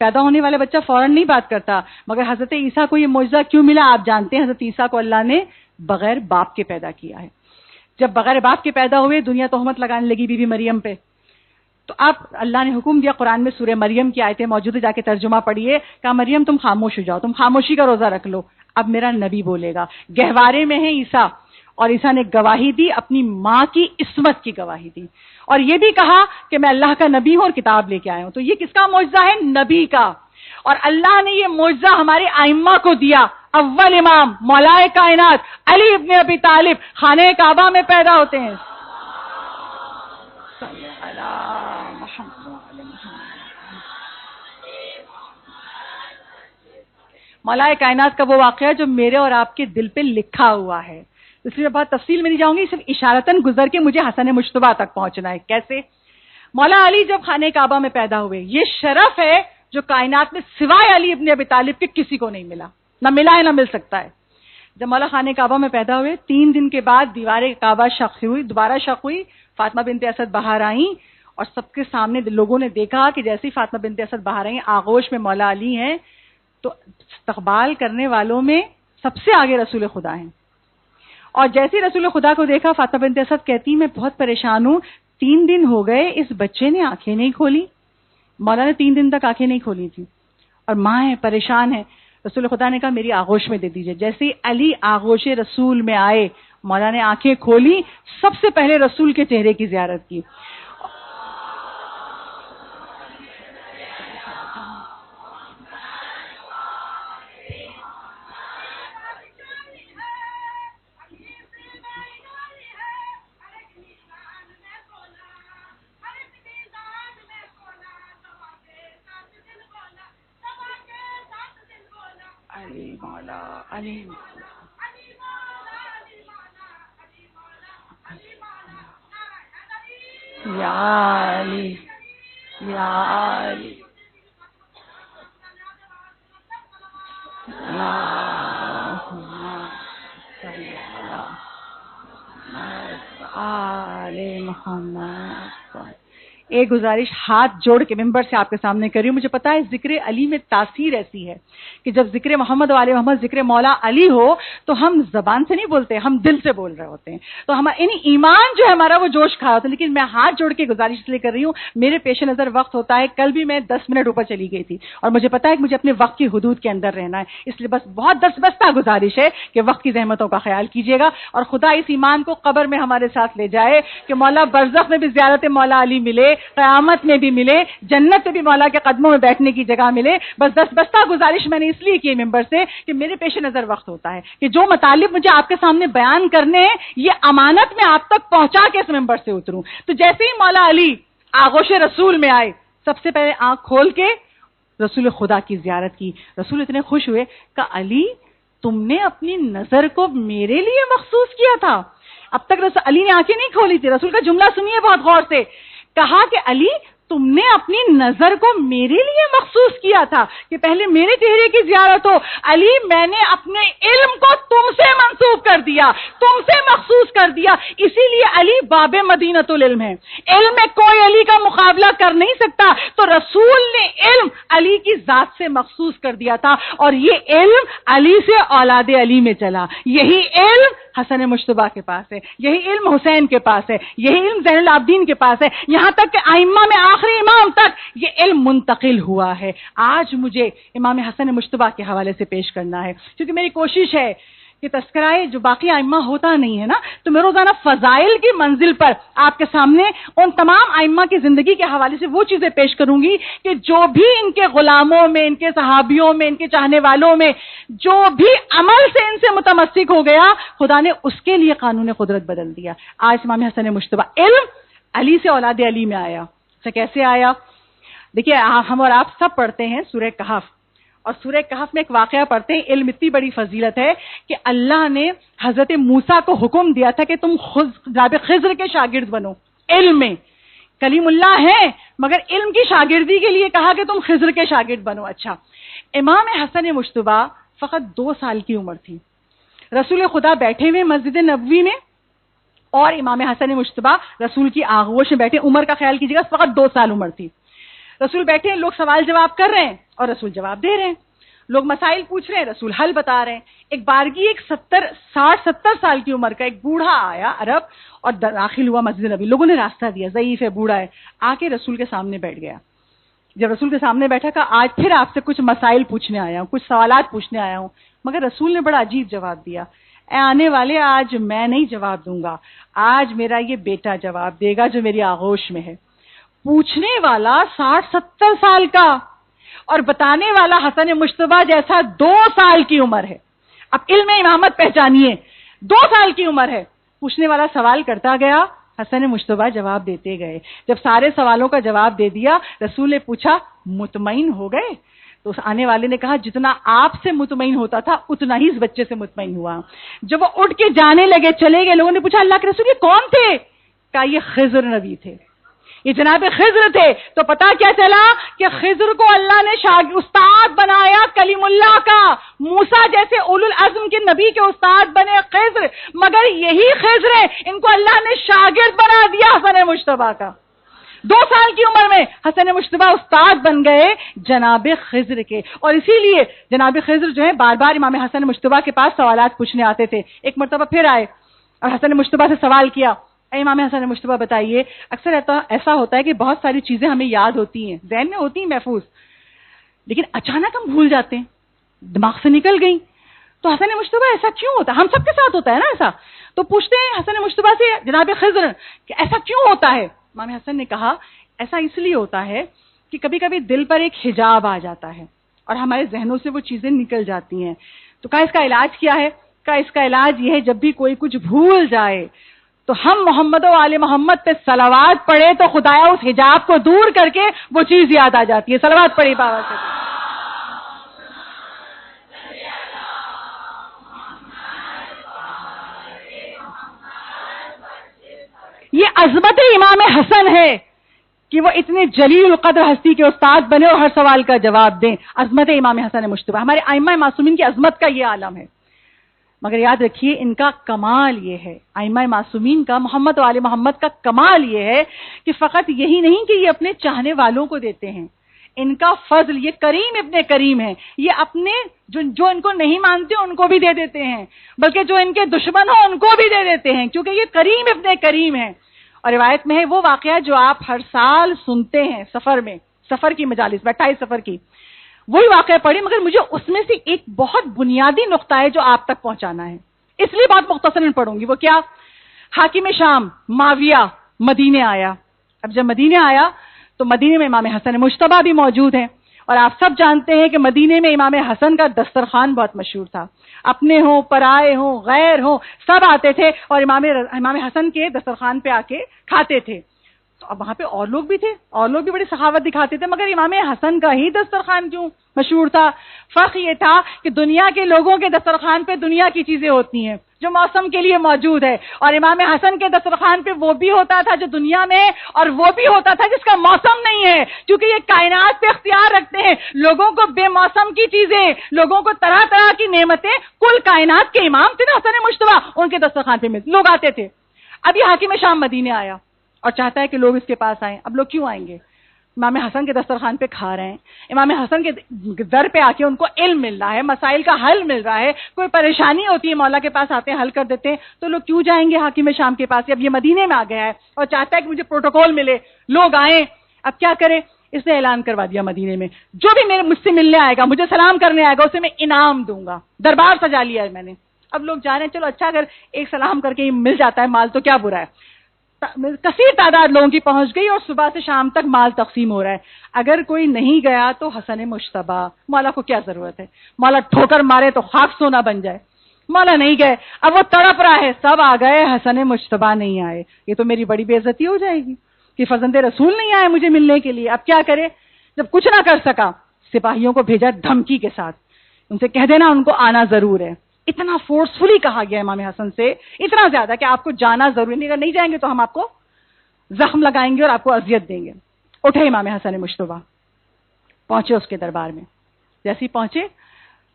پیدا ہونے والا بچہ فوراً نہیں بات کرتا، مگر حضرت عیسیٰ کو یہ معجزہ کیوں ملا آپ جانتے ہیں؟ حضرت عیسیٰ کو اللہ نے بغیر باپ کے پیدا کیا ہے۔ جب بغیر باپ کے پیدا ہوئے، دنیا تہمت لگانے لگی بی بی مریم پہ، تو اب اللہ نے حکم دیا، قرآن میں سورہ مریم کی آیتیں موجود ہے، جا کے ترجمہ پڑھیے، کہا مریم تم خاموش ہو جاؤ، تم خاموشی کا روزہ رکھ لو، اب میرا نبی بولے گا۔ گہوارے میں ہے عیسیٰ، اور عیسیٰ نے گواہی دی، اپنی ماں کی عصمت کی گواہی دی، اور یہ بھی کہا کہ میں اللہ کا نبی ہوں اور کتاب لے کے آیا ہوں۔ تو یہ کس کا معجزہ ہے؟ نبی کا۔ اور اللہ نے یہ معجزہ ہمارے ائمہ کو دیا۔ اول امام مولائے کائنات علی ابن ابی طالب خانہ کعبہ میں پیدا ہوتے ہیں۔ مولائے کائنات کا وہ واقعہ جو میرے اور آپ کے دل پہ لکھا ہوا ہے، اس لیے بہت تفصیل میں نہیں جاؤں گی، صرف اشارتاً گزر کے مجھے حسن مجتبیٰ تک پہنچنا ہے۔ کیسے؟ مولا علی جب خانہ کعبہ میں پیدا ہوئے، یہ شرف ہے جو کائنات میں سوائے علی ابن ابی طالب کے کسی کو نہیں ملا، نہ ملا ہے نہ مل سکتا ہے۔ جب مولا خانہ کعبہ میں پیدا ہوئے، 3 دن کے بعد دیوار کعبہ شق ہوئی، دوبارہ شق ہوئی، فاطمہ بنت اسد باہر آئیں، اور سب کے سامنے لوگوں نے دیکھا کہ جیسے ہی فاطمہ بنت اسد باہر آئیں، آغوش میں مولا علی ہیں، تو استقبال کرنے والوں میں سب سے آگے رسول خدا ہیں۔ اور جیسے رسول خدا کو دیکھا، فاطمہ بنت اسد کہتی میں بہت پریشان ہوں، 3 دن ہو گئے اس بچے نے آنکھیں نہیں کھولی۔ مولا نے 3 دن تک آنکھیں نہیں کھولی تھی، اور ماں ہے، پریشان ہے۔ رسول خدا نے کہا میری آغوش میں دے دیجئے۔ جیسے ہی علی آغوش رسول میں آئے، مولا نے آنکھیں کھولی، سب سے پہلے رسول کے چہرے کی زیارت کی۔ علی مولا علی یا علی یا علی آل محمد۔ ایک گزارش ہاتھ جوڑ کے ممبر سے آپ کے سامنے کر رہی ہوں، مجھے پتا ہے ذکر علی میں تاثیر ایسی ہے کہ جب ذکر محمد و آل محمد، ذکر مولا علی ہو تو ہم زبان سے نہیں بولتے، ہم دل سے بول رہے ہوتے ہیں، تو یعنی ایمان جو ہے ہمارا وہ جوش کھا ہوتا ہے۔ لیکن میں ہاتھ جوڑ کے گزارش اس لیے کر رہی ہوں، میرے پیش نظر وقت ہوتا ہے، کل بھی میں 10 منٹ اوپر چلی گئی تھی، اور مجھے پتا ہے کہ مجھے اپنے وقت کی حدود کے اندر رہنا ہے، اس لیے بس بہت دستبستہ گزارش ہے کہ وقت کی زحمتوں کا خیال کیجیے گا، اور خدا اس ایمان کو قبر میں ہمارے ساتھ لے جائے کہ مولا برزخ میں بھی زیارت مولا علی ملے، قیامت میں بھی ملے، جنت میں بھی مولا کے قدموں میں بیٹھنے کی جگہ ملے۔ بس دستبستہ گزارش میں نے اس لیے کی ممبر سے کہ میرے پیش نظر وقت ہوتا ہے کہ جو مطالب مجھے آپ کے سامنے بیان کرنے ہیں، یہ امانت میں آپ تک پہنچا کے اس ممبر سے اتروں۔ تو جیسے ہی مولا علی آغوش رسول میں آئے، سب سے پہلے آنکھ کھول کے رسول خدا کی زیارت کی۔ رسول اتنے خوش ہوئے کہ علی تم نے اپنی نظر کو میرے لیے مخصوص کیا تھا۔ اب تک علی نے آنکھیں نہیں کھولی تھی۔ رسول کا جملہ سنیے بہت غور سے، کہا کہ علی تم نے اپنی نظر کو میرے لیے مخصوص کیا تھا کہ پہلے میرے چہرے کی زیارت ہو۔ علی میں نے اپنے علم کو تم سے منسوب کر دیا، تم سے مخصوص کر دیا، اسی لیے علی باب مدینۃ العلم ہے۔ علم میں کوئی علی کا مقابلہ کر نہیں سکتا، تو رسول نے علم علی کی ذات سے مخصوص کر دیا تھا، اور یہ علم علی سے اولاد علی میں چلا۔ یہی علم حسن مجتبیٰ کے پاس ہے، یہی علم حسین کے پاس ہے، یہی علم زین العابدین کے پاس ہے، یہاں تک کہ ائمہ میں آخری امام تک یہ علم منتقل ہوا ہے۔ آج مجھے امام حسن مجتبیٰ کے حوالے سے پیش کرنا ہے، کیونکہ میری کوشش ہے کہ تذکرہ جو باقی ائمہ ہوتا نہیں ہے نا، تو میں روزانہ فضائل کی منزل پر آپ کے سامنے ان تمام ائمہ کی زندگی کے حوالے سے وہ چیزیں پیش کروں گی کہ جو بھی ان کے غلاموں میں، ان کے صحابیوں میں، ان کے چاہنے والوں میں جو بھی عمل سے ان سے متمسک ہو گیا، خدا نے اس کے لیے قانون قدرت بدل دیا۔ آج امام حسن مجتبی، علم علی سے اولاد علی میں آیا۔ اچھا کیسے آیا؟ دیکھیے ہم اور آپ سب پڑھتے ہیں سورہ کہف، اور سورہ کہف میں ایک واقعہ پڑھتے ہیں۔ علم اتنی بڑی فضیلت ہے کہ اللہ نے حضرت موسیٰ کو حکم دیا تھا کہ تم جناب خضر کے شاگرد بنو۔ علم میں کلیم اللہ ہے، مگر علم کی شاگردی کے لیے کہا کہ تم خضر کے شاگرد بنو۔ اچھا، امام حسن مجتبی فقط 2 سال کی عمر تھی۔ رسول خدا بیٹھے ہوئے مسجد نبوی میں، اور امام حسن مجتبی رسول کی آغوش میں بیٹھے۔ عمر کا خیال کیجیے گا، فقط 2 سال عمر تھی۔ رسول بیٹھے ہیں، لوگ سوال جواب کر رہے ہیں اور رسول جواب دے رہے ہیں۔ لوگ مسائل پوچھ رہے ہیں، رسول حل بتا رہے ہیں۔ ایک بارگی ایک 60-70 سال کی عمر کا ایک بوڑھا آیا عرب اور داخل ہوا مسجد نبی۔ لوگوں نے راستہ دیا، ضعیف ہے، بوڑھا ہے، آ کے رسول کے سامنے بیٹھ گیا۔ جب رسول کے سامنے بیٹھا، کہا آج پھر آپ سے کچھ مسائل پوچھنے آیا ہوں، کچھ سوالات پوچھنے آیا ہوں۔ مگر رسول نے بڑا عجیب جواب دیا، اے آنے والے، آج میں نہیں جواب دوں گا، آج میرا یہ بیٹا جواب دے گا جو میری آغوش میں ہے۔ پوچھنے والا 60-70 سال کا اور بتانے والا حسن مجتبی جیسا 2 سال کی عمر ہے۔ اب علم امامت پہچانیے، 2 سال کی عمر ہے۔ پوچھنے والا سوال کرتا گیا، حسن مجتبی جواب دیتے گئے۔ جب سارے سوالوں کا جواب دے دیا، رسول نے پوچھا مطمئن ہو گئے؟ تو اس آنے والے نے کہا جتنا آپ سے مطمئن ہوتا تھا اتنا ہی اس بچے سے مطمئن ہوا۔ جب وہ اٹھ کے جانے لگے، چلے گئے، لوگوں نے پوچھا اللہ کے رسول یہ کون تھے؟ کہا یہ خضر نبی تھے، یہ جناب خضر تھے۔ تو پتا کیا چلا کہ خضر کو اللہ نے استاد بنایا کلیم اللہ کا، موسیٰ جیسے اولو العزم کے نبی کے استاد بنے خضر، مگر یہی خضر ہیں، ان کو اللہ نے شاگرد بنا دیا حسن مجتبی کا۔ 2 سال کی عمر میں حسن مجتبی استاد بن گئے جناب خضر کے، اور اسی لیے جناب خضر جو ہے بار بار امام حسن مجتبی کے پاس سوالات پوچھنے آتے تھے۔ ایک مرتبہ پھر آئے اور حسن مجتبی سے سوال کیا، اے امام حسن مجتبی بتائیے، اکثر ایسا ہوتا ہے کہ بہت ساری چیزیں ہمیں یاد ہوتی ہیں، ذہن میں ہوتی ہیں محفوظ، لیکن اچانک ہم بھول جاتے ہیں، دماغ سے نکل گئی۔ تو حسن مجتبی ایسا کیوں ہوتا ہے؟ ہم سب کے ساتھ ہوتا ہے نا ایسا۔ تو پوچھتے ہیں حسن مجتبی سے جناب خضر کہ ایسا کیوں ہوتا ہے؟ امام حسن نے کہا ایسا اس لیے ہوتا ہے کہ کبھی کبھی دل پر ایک حجاب آ جاتا ہے اور ہمارے ذہنوں سے وہ چیزیں نکل جاتی ہیں۔ تو کہا اس کا علاج کیا ہے؟ کہا اس کا علاج یہ ہے جب بھی کوئی کچھ بھول جائے تو ہم محمد و آل محمد پہ صلوات پڑھے تو خدایا اس حجاب کو دور کر کے وہ چیز یاد آ جاتی ہے۔ صلوات پڑھی بابا سے۔ یہ عظمت امام حسن ہے کہ وہ اتنے جلیل القدر ہستی کے استاد بنے اور ہر سوال کا جواب دیں۔ عظمت امام حسن مجتبی، ہمارے ائمہ معصومین کی عظمت کا یہ عالم ہے۔ مگر یاد رکھیے ان کا کمال یہ ہے، ائمہ معصومین کا، محمد و آل محمد کا کمال یہ ہے کہ فقط یہی نہیں کہ یہ اپنے چاہنے والوں کو دیتے ہیں، ان کا فضل، یہ کریم ابن کریم ہے، یہ اپنے جو ان کو نہیں مانتے ان کو بھی دے دیتے ہیں، بلکہ جو ان کے دشمن ہوں ان کو بھی دے دیتے ہیں، کیونکہ یہ کریم ابن کریم ہے۔ اور روایت میں ہے وہ واقعہ جو آپ ہر سال سنتے ہیں سفر میں، سفر کی مجالس میں، 28 سفر کی، وہی واقعہ پڑھی، مگر مجھے اس میں سے ایک بہت بنیادی نقطہ ہے جو آپ تک پہنچانا ہے، اس لیے بات مختصراً پڑھوں گی۔ وہ کیا؟ حاکم شام معاویہ مدینے آیا۔ اب جب مدینے آیا تو مدینے میں امام حسن مجتبی بھی موجود ہیں، اور آپ سب جانتے ہیں کہ مدینے میں امام حسن کا دسترخوان بہت مشہور تھا، اپنے ہوں، پرائے ہوں، غیر ہوں، سب آتے تھے اور امام حسن کے دسترخوان پہ آ کے کھاتے تھے۔ تو اب وہاں پہ اور لوگ بھی تھے، اور لوگ بھی بڑی سخاوت دکھاتے تھے، مگر امام حسن کا ہی دسترخوان کیوں مشہور تھا؟ فرق یہ تھا کہ دنیا کے لوگوں کے دسترخوان پہ دنیا کی چیزیں ہوتی ہیں جو موسم کے لیے موجود ہے، اور امام حسن کے دسترخوان پہ وہ بھی ہوتا تھا جو دنیا میں ہے اور وہ بھی ہوتا تھا جس کا موسم نہیں ہے، کیونکہ یہ کائنات پہ اختیار رکھتے ہیں، لوگوں کو بے موسم کی چیزیں، لوگوں کو طرح طرح کی نعمتیں، کل کائنات کے امام تھے نا حسن مجتبی، ان کے دسترخوان پہ لوگ آتے تھے۔ اب یہ حاکم شام مدینے آیا اور چاہتا ہے کہ لوگ اس کے پاس آئیں۔ اب لوگ کیوں آئیں گے؟ امام حسن کے دسترخوان پہ کھا رہے ہیں، امام حسن کے در پہ آ کے ان کو علم مل رہا ہے، مسائل کا حل مل رہا ہے، کوئی پریشانی ہوتی ہے مولا کے پاس آتے ہیں، حل کر دیتے ہیں، تو لوگ کیوں جائیں گے حاکم شام کے پاس؟ اب یہ مدینے میں آ گیا ہے اور چاہتا ہے کہ مجھے پروٹوکول ملے، لوگ آئیں۔ اب کیا کرے؟ اس نے اعلان کروا دیا مدینے میں جو بھی مجھ سے ملنے آئے گا، مجھے سلام کرنے آئے گا، اسے میں انعام دوں گا۔ دربار سجا لیا ہے میں نے، اب لوگ جا رہے ہیں، چلو اچھا اگر ایک سلام کر کے مل جاتا ہے مال تو کیا برا ہے. کثیر تعداد لوگوں کی پہنچ گئی اور صبح سے شام تک مال تقسیم ہو رہا ہے. اگر کوئی نہیں گیا تو حسن مشتبہ، مولا کو کیا ضرورت ہے، مولا ٹھوکر مارے تو خاک سونا بن جائے. مولا نہیں گئے، اب وہ تڑپ رہا ہے، سب آ گئے، حسن مشتبہ نہیں آئے، یہ تو میری بڑی بے عزتی ہو جائے گی کہ فرزند رسول نہیں آئے مجھے ملنے کے لیے. اب کیا کرے؟ جب کچھ نہ کر سکا سپاہیوں کو بھیجا دھمکی کے ساتھ، ان سے کہہ دینا ان کو آنا ضرور ہے. اتنا فورسفلی کہا گیا امام حسن سے، اتنا زیادہ کہ آپ کو جانا ضروری نہیں، اگر نہیں جائیں گے تو ہم آپ کو زخم لگائیں گے اور آپ کو اذیت دیں گے. اٹھے امام حسن مشتبہ، پہنچے اس کے دربار میں. جیسے ہی پہنچے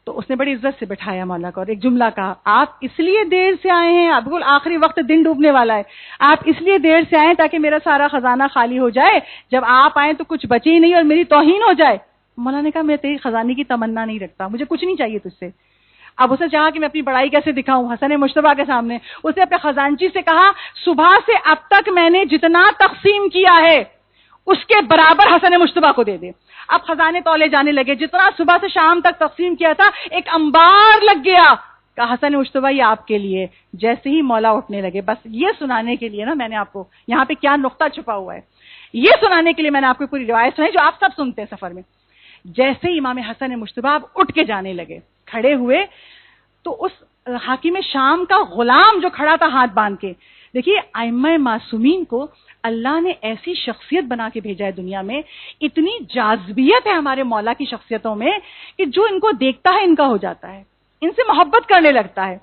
تو اس نے بڑی عزت سے بٹھایا مولا کو اور ایک جملہ کہا، آپ اس لیے دیر سے آئے ہیں، اب بالکل آخری وقت دن ڈوبنے والا ہے، آپ اس لیے دیر سے آئے تاکہ میرا سارا خزانہ خالی ہو جائے، جب آپ آئیں تو کچھ بچے ہی نہیں اور میری توہین ہو جائے. مولا نے کہا میں تیری خزانے کی تمنا نہیں رکھتا، مجھے کچھ نہیں چاہیے تجھ سے. اب اسے چاہا کہ میں اپنی بڑائی کیسے دکھاؤں حسن مشتبہ کے سامنے. اس نے اپنے خزانچی سے کہا، صبح سے اب تک میں نے جتنا تقسیم کیا ہے اس کے برابر حسن مشتبہ کو دے دے. اب خزانے تولے جانے لگے، جتنا صبح سے شام تک تقسیم کیا تھا ایک انبار لگ گیا. کہا حسن مشتبہ یہ آپ کے لیے. جیسے ہی مولا اٹھنے لگے، بس یہ سنانے کے لیے نا میں نے آپ کو یہاں پہ کیا نقطہ چھپا ہوا ہے، یہ سنانے کے لیے میں نے آپ کو پوری روایت سنائی جو آپ سب سنتے ہیں سفر میں. جیسے ہی امام حسن مشتبہ اٹھ کے جانے لگے، کھڑے ہوئے تو اس حاکم شام کا غلام جو کھڑا تھا ہاتھ باندھ کے، دیکھیے ائمہ معصومین کو اللہ نے ایسی شخصیت بنا کے بھیجا ہے دنیا میں، اتنی جاذبیت ہے ہمارے مولا کی شخصیتوں میں کہ جو ان کو دیکھتا ہے ان کا ہو جاتا ہے، ان سے محبت کرنے لگتا ہے.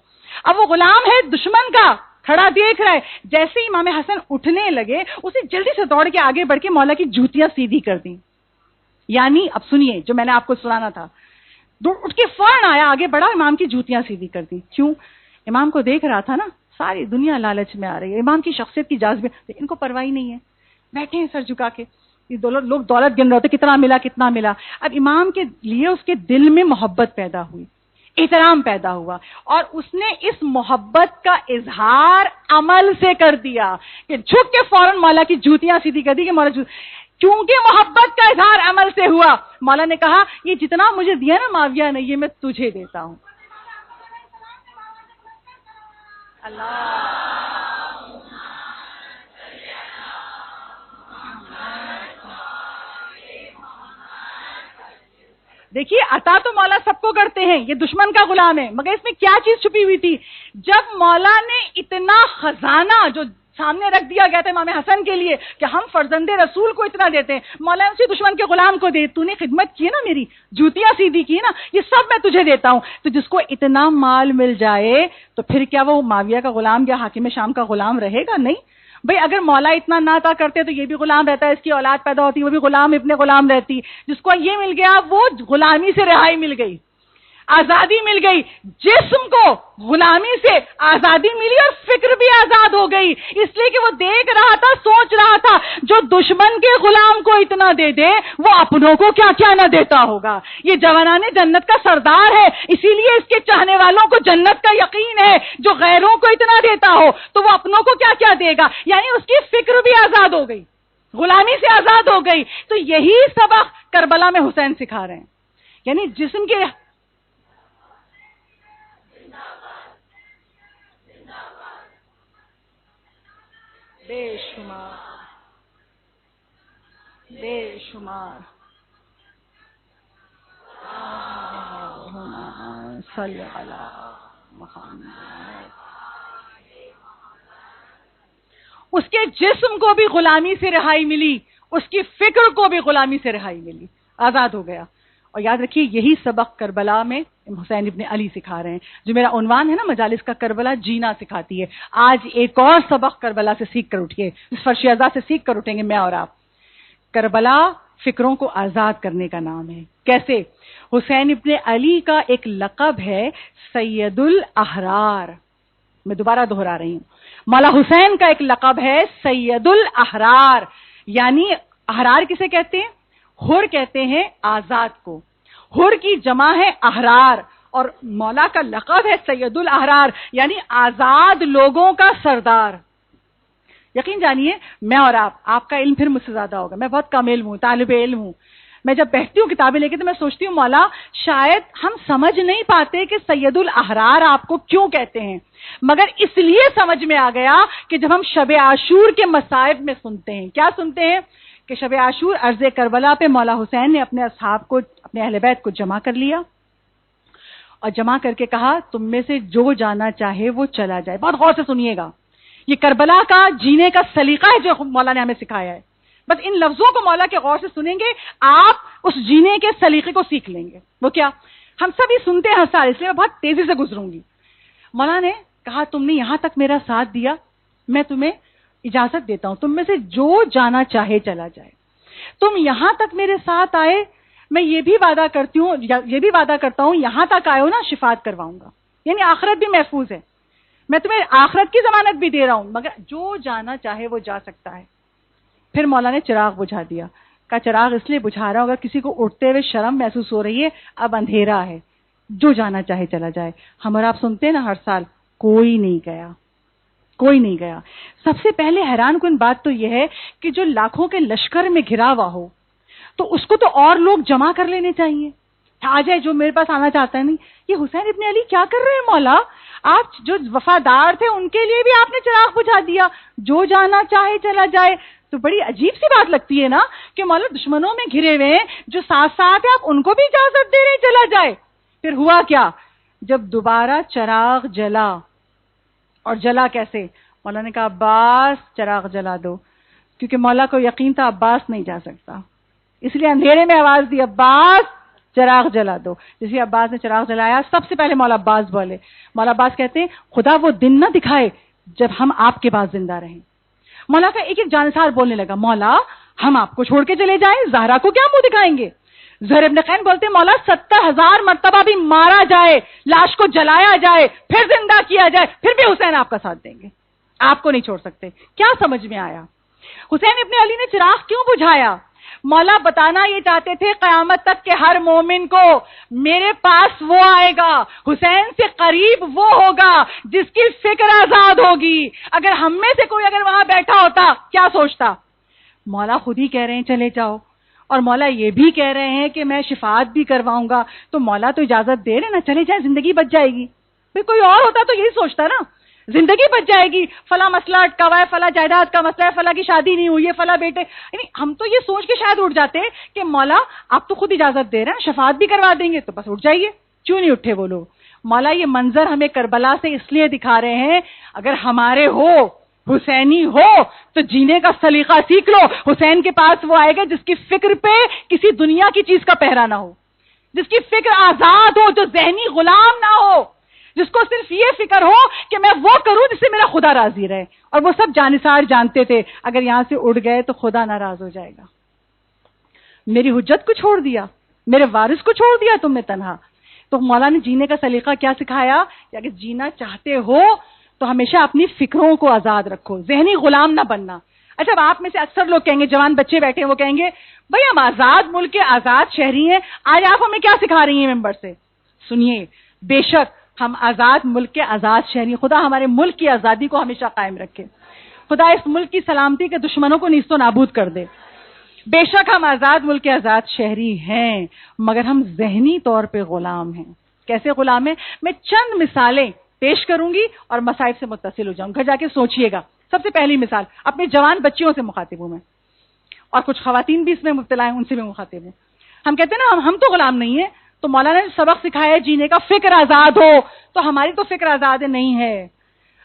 اب وہ غلام ہے دشمن کا، کھڑا دیکھ رہا ہے. جیسے ہی امام حسن اٹھنے لگے اسے جلدی سے دوڑ کے آگے بڑھ کے مولا کی جوتیاں سیدھی کر دی. یعنی اب سنیے جو میں نے آپ کو سنانا تھا، اٹھ کے فوراً آیا، آگے بڑھا، امام کی جوتیاں سیدھی کر دی. کیوں؟ امام کو دیکھ رہا تھا نا، ساری دنیا لالچ میں آ رہی ہے، امام کی شخصیت کی جاذبے ان کو پرواہ نہیں ہے، بیٹھے ہیں سر جھکا کے. لوگ دولت گن رہے ہوتے کتنا ملا کتنا ملا. اب امام کے لیے اس کے دل میں محبت پیدا ہوئی، احترام پیدا ہوا، اور اس نے اس محبت کا اظہار عمل سے کر دیا کہ جھک کے فوراً مولا کی جوتیاں سیدھی کر دی کہ مولا کیونکہ محبت کا اظہار عمل سے ہوا. مولا نے کہا یہ جتنا مجھے دیا نا معاویہ نے یہ میں تجھے دیتا ہوں. دیکھیے عطا تو مولا سب کو کرتے ہیں، یہ دشمن کا غلام ہے، مگر اس میں کیا چیز چھپی ہوئی تھی؟ جب مولا نے اتنا خزانہ جو سامنے رکھ دیا گیا تھا امام حسن کے لیے کہ ہم فرزند رسول کو اتنا دیتے ہیں، مولا اسی دشمن کے غلام کو دے. تو نے خدمت کی نا، میری جوتیاں سیدھی کی نا، یہ سب میں تجھے دیتا ہوں. تو جس کو اتنا مال مل جائے تو پھر کیا وہ معاویہ کا غلام یا حاکم شام کا غلام رہے گا؟ نہیں بھئی. اگر مولا اتنا نہ عطا کرتے تو یہ بھی غلام رہتا ہے، اس کی اولاد پیدا ہوتی، وہ بھی غلام ابن غلام رہتی. جس کو یہ مل گیا وہ غلامی سے رہائی مل گئی، آزادی مل گئی. جسم کو غلامی سے آزادی ملی اور فکر بھی آزاد ہو گئی، اس لیے کہ وہ دیکھ رہا تھا، سوچ رہا تھا جو دشمن کے غلام کو اتنا دے دے وہ اپنوں کو کیا کیا نہ دیتا ہوگا. یہ جوانان جنت کا سردار ہے، اسی لیے اس کے چاہنے والوں کو جنت کا یقین ہے. جو غیروں کو اتنا دیتا ہو تو وہ اپنوں کو کیا کیا دے گا. یعنی اس کی فکر بھی آزاد ہو گئی، غلامی سے آزاد ہو گئی. تو یہی سبق کربلا میں حسین سکھا رہے ہیں. یعنی جسم کے بے شمار صلی علی محمد. اس کے جسم کو بھی غلامی سے رہائی ملی، اس کی فکر کو بھی غلامی سے رہائی ملی، آزاد ہو گیا. اور یاد رکھیے یہی سبق کربلا میں حسین ابن علی سکھا رہے ہیں. جو میرا عنوان ہے نا مجالس کا، کربلا جینا سکھاتی ہے. آج ایک اور سبق کربلا سے سیکھ کر اٹھیے، اس فرش ازا سے سیکھ کر اٹھیں گے میں اور آپ. کربلا فکروں کو آزاد کرنے کا نام ہے. کیسے؟ حسین ابن علی کا ایک لقب ہے سید الاحرار. میں دوبارہ دہرا رہی ہوں، مولا حسین کا ایک لقب ہے سید الاحرار. یعنی احرار کسے کہتے ہیں؟ حر کہتے ہیں آزاد کو، حر کی جمع ہے احرار، اور مولا کا لقب ہے سید الاحرار یعنی آزاد لوگوں کا سردار. یقین جانیے میں اور آپ کا علم پھر مجھ سے زیادہ ہوگا، میں بہت کم علم ہوں، طالب علم ہوں، میں جب بیٹھتی ہوں کتابیں لے کے تو میں سوچتی ہوں مولا شاید ہم سمجھ نہیں پاتے کہ سید الاحرار آپ کو کیوں کہتے ہیں، مگر اس لیے سمجھ میں آ گیا کہ جب ہم شب عاشور کے مصائب میں سنتے ہیں، کیا سنتے ہیں کہ شب عاشور عرض کربلا پہ مولا حسین نے اپنے اصحاب کو، اپنے اہل بیت کو جمع کر لیا اور جمع کر کے کہا تم میں سے جو جانا چاہے وہ چلا جائے. بہت غور سے سنیے گا، یہ کربلا کا جینے کا سلیقہ ہے جو مولا نے ہمیں سکھایا ہے. بس ان لفظوں کو مولا کے غور سے سنیں گے آپ اس جینے کے سلیقے کو سیکھ لیں گے. وہ کیا؟ ہم سب ہی سنتے ہیں ہر سال، اس لیے میں بہت تیزی سے گزروں گی. مولا نے کہا تم نے یہاں تک میرا ساتھ دیا، میں تمہیں اجازت دیتا ہوں تم میں سے جو جانا چاہے چلا جائے. تم یہاں تک میرے ساتھ آئے، میں یہ بھی وعدہ کرتا ہوں یہاں تک آئے ہو نا شفاعت کرواؤں گا، یعنی آخرت بھی محفوظ ہے، میں تمہیں آخرت کی ضمانت بھی دے رہا ہوں، مگر جو جانا چاہے وہ جا سکتا ہے. پھر مولا نے چراغ بجھا دیا. کہا چراغ اس لیے بجھا رہا ہوگا کسی کو اٹھتے ہوئے شرم محسوس ہو رہی ہے، اب اندھیرا ہے، جو جانا چاہے چلا جائے. ہم اور آپ سنتے ہیں نا ہر سال، کوئی نہیں گیا، کوئی نہیں گیا. سب سے پہلے حیران کن بات تو یہ ہے کہ جو لاکھوں کے لشکر میں گھرا ہوا ہو تو اس کو تو اور لوگ جمع کر لینے چاہیے. آ جائے جو میرے پاس آنا چاہتا ہے. نہیں، یہ حسین ابن علی کیا کر رہے ہیں مولا؟ آپ جو وفادار تھے ان کے لیے بھی آپ نے چراغ بجھا دیا، جو جانا چاہے چلا جائے. تو بڑی عجیب سی بات لگتی ہے نا کہ مولا دشمنوں میں گھرے ہوئے ہیں جو ساتھ ساتھ ہیں، آپ ان کو بھی اجازت دے رہے ہیں چلا جائے. پھر ہوا کیا؟ جب دوبارہ چراغ جلا، اور جلا کیسے؟ مولا نے کہا عباس چراغ جلا دو، کیونکہ مولا کو یقین تھا عباس نہیں جا سکتا، اس لیے اندھیرے میں آواز دی عباس چراغ جلا دو. جیسے عباس نے چراغ جلایا سب سے پہلے مولا عباس بولے. مولا عباس کہتے ہیں خدا وہ دن نہ دکھائے جب ہم آپ کے پاس زندہ رہیں. مولا کا ایک ایک جانسار بولنے لگا مولا ہم آپ کو چھوڑ کے چلے جائیں، زہرا کو کیا منہ دکھائیں گے؟ زہر ابن قین بولتے ہیں مولا 70,000 مرتبہ بھی مارا جائے، لاش کو جلایا جائے، پھر زندہ کیا جائے، پھر بھی حسین آپ کا ساتھ دیں گے، آپ کو نہیں چھوڑ سکتے. کیا سمجھ میں آیا؟ حسین ابن علی نے چراغ کیوں بجھایا؟ مولا بتانا یہ چاہتے تھے قیامت تک کے ہر مومن کو میرے پاس وہ آئے گا، حسین سے قریب وہ ہوگا جس کی فکر آزاد ہوگی. اگر ہم میں سے کوئی اگر وہاں بیٹھا ہوتا کیا سوچتا؟ مولا خود ہی کہہ رہے ہیں چلے جاؤ، اور مولا یہ بھی کہہ رہے ہیں کہ میں شفاعت بھی کرواؤں گا، تو مولا تو اجازت دے رہے نا، چلے جائیں زندگی بچ جائے گی. پھر کوئی اور ہوتا تو یہی سوچتا نا، زندگی بچ جائے گی، فلاں مسئلہ اٹکا ہوا ہے، فلاں جائیداد کا مسئلہ ہے، فلاں کی شادی نہیں ہوئی ہے، فلاں بیٹے، یعنی ہم تو یہ سوچ کے شاید اٹھ جاتے کہ مولا آپ تو خود اجازت دے رہے ہیں شفاعت بھی کروا دیں گے، تو بس اٹھ جائیے. کیوں نہیں اٹھے وہ لوگ؟ مولا یہ منظر ہمیں کربلا سے اس لیے دکھا رہے ہیں اگر ہمارے ہو حسینی ہو تو جینے کا سلیقہ سیکھ لو. حسین کے پاس وہ آئے گا جس کی فکر پہ کسی دنیا کی چیز کا پہرا نہ ہو، جس کی فکر آزاد ہو، جو ذہنی غلام نہ ہو، جس کو صرف یہ فکر ہو کہ میں وہ کروں جس سے میرا خدا راضی رہے. اور وہ سب جانثار جانتے تھے اگر یہاں سے اڑ گئے تو خدا ناراض ہو جائے گا. میری حجت کو چھوڑ دیا، میرے وارث کو چھوڑ دیا تم نے تنہا. تو مولا نے جینے کا سلیقہ کیا سکھایا کہ اگر جینا چاہتے ہو تو ہمیشہ اپنی فکروں کو آزاد رکھو، ذہنی غلام نہ بننا. اچھا اب آپ میں سے اکثر لوگ کہیں گے، جوان بچے بیٹھے ہیں وہ کہیں گے بھائی ہم آزاد ملک کے آزاد شہری ہیں، آج آپ ہمیں کیا سکھا رہی ہیں ممبر سے؟ سنیے، بے شک ہم آزاد ملک کے آزاد شہری، خدا ہمارے ملک کی آزادی کو ہمیشہ قائم رکھے، خدا اس ملک کی سلامتی کے دشمنوں کو نیست و نابود کر دے. بے شک ہم آزاد ملک کے آزاد شہری ہیں، مگر ہم ذہنی طور پہ غلام ہیں. کیسے غلام ہیں؟ میں چند مثالیں پیش کروں گی اور مسائب سے متصل ہو جاؤں. گھر جا کے سوچئے گا. سب سے پہلی مثال اپنے جوان بچیوں سے مخاطب ہوں میں، اور کچھ خواتین بھی اس میں مبتلا ہیں، ان سے بھی مخاطب ہوں. ہم کہتے ہیں نا ہم تو غلام نہیں ہیں، تو مولانا نے سبق سکھایا ہے جینے کا، فکر آزاد ہو. تو ہماری تو فکر آزاد نہیں ہے.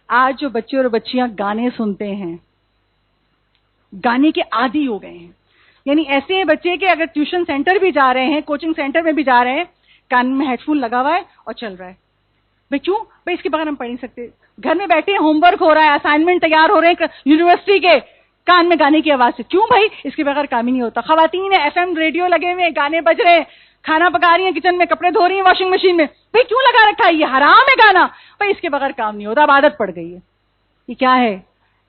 آج جو بچے اور بچیاں گانے سنتے ہیں، گانے کے عادی ہو گئے ہیں. یعنی ایسے ہیں بچے کہ اگر ٹیوشن سینٹر بھی جا رہے ہیں، کوچنگ سینٹر میں بھی جا رہے ہیں، کان میں ہیڈ فون لگا ہوا ہے اور چل رہا ہے. بھائی کیوں؟ بھائی اس کے بغیر ہم پڑھ نہیں سکتے. گھر میں بیٹھے ہوم ورک ہو رہا ہے، اسائنمنٹ تیار ہو رہے ہیں یونیورسٹی کے، کان میں گانے کی آواز سے. کیوں بھائی؟ اس کے بغیر کام ہی نہیں ہوتا. خواتین ہیں، FM ریڈیو لگے ہوئے ہیں، گانے بج رہے ہیں، کھانا پکا رہی ہیں کچن میں، کپڑے دھو رہی ہیں واشنگ مشین میں. بھائی کیوں لگا رکھا ہے؟ یہ حرام ہے گانا. بھائی اس کے بغیر کام نہیں ہوتا، اب عادت پڑ گئی ہے. یہ کیا ہے؟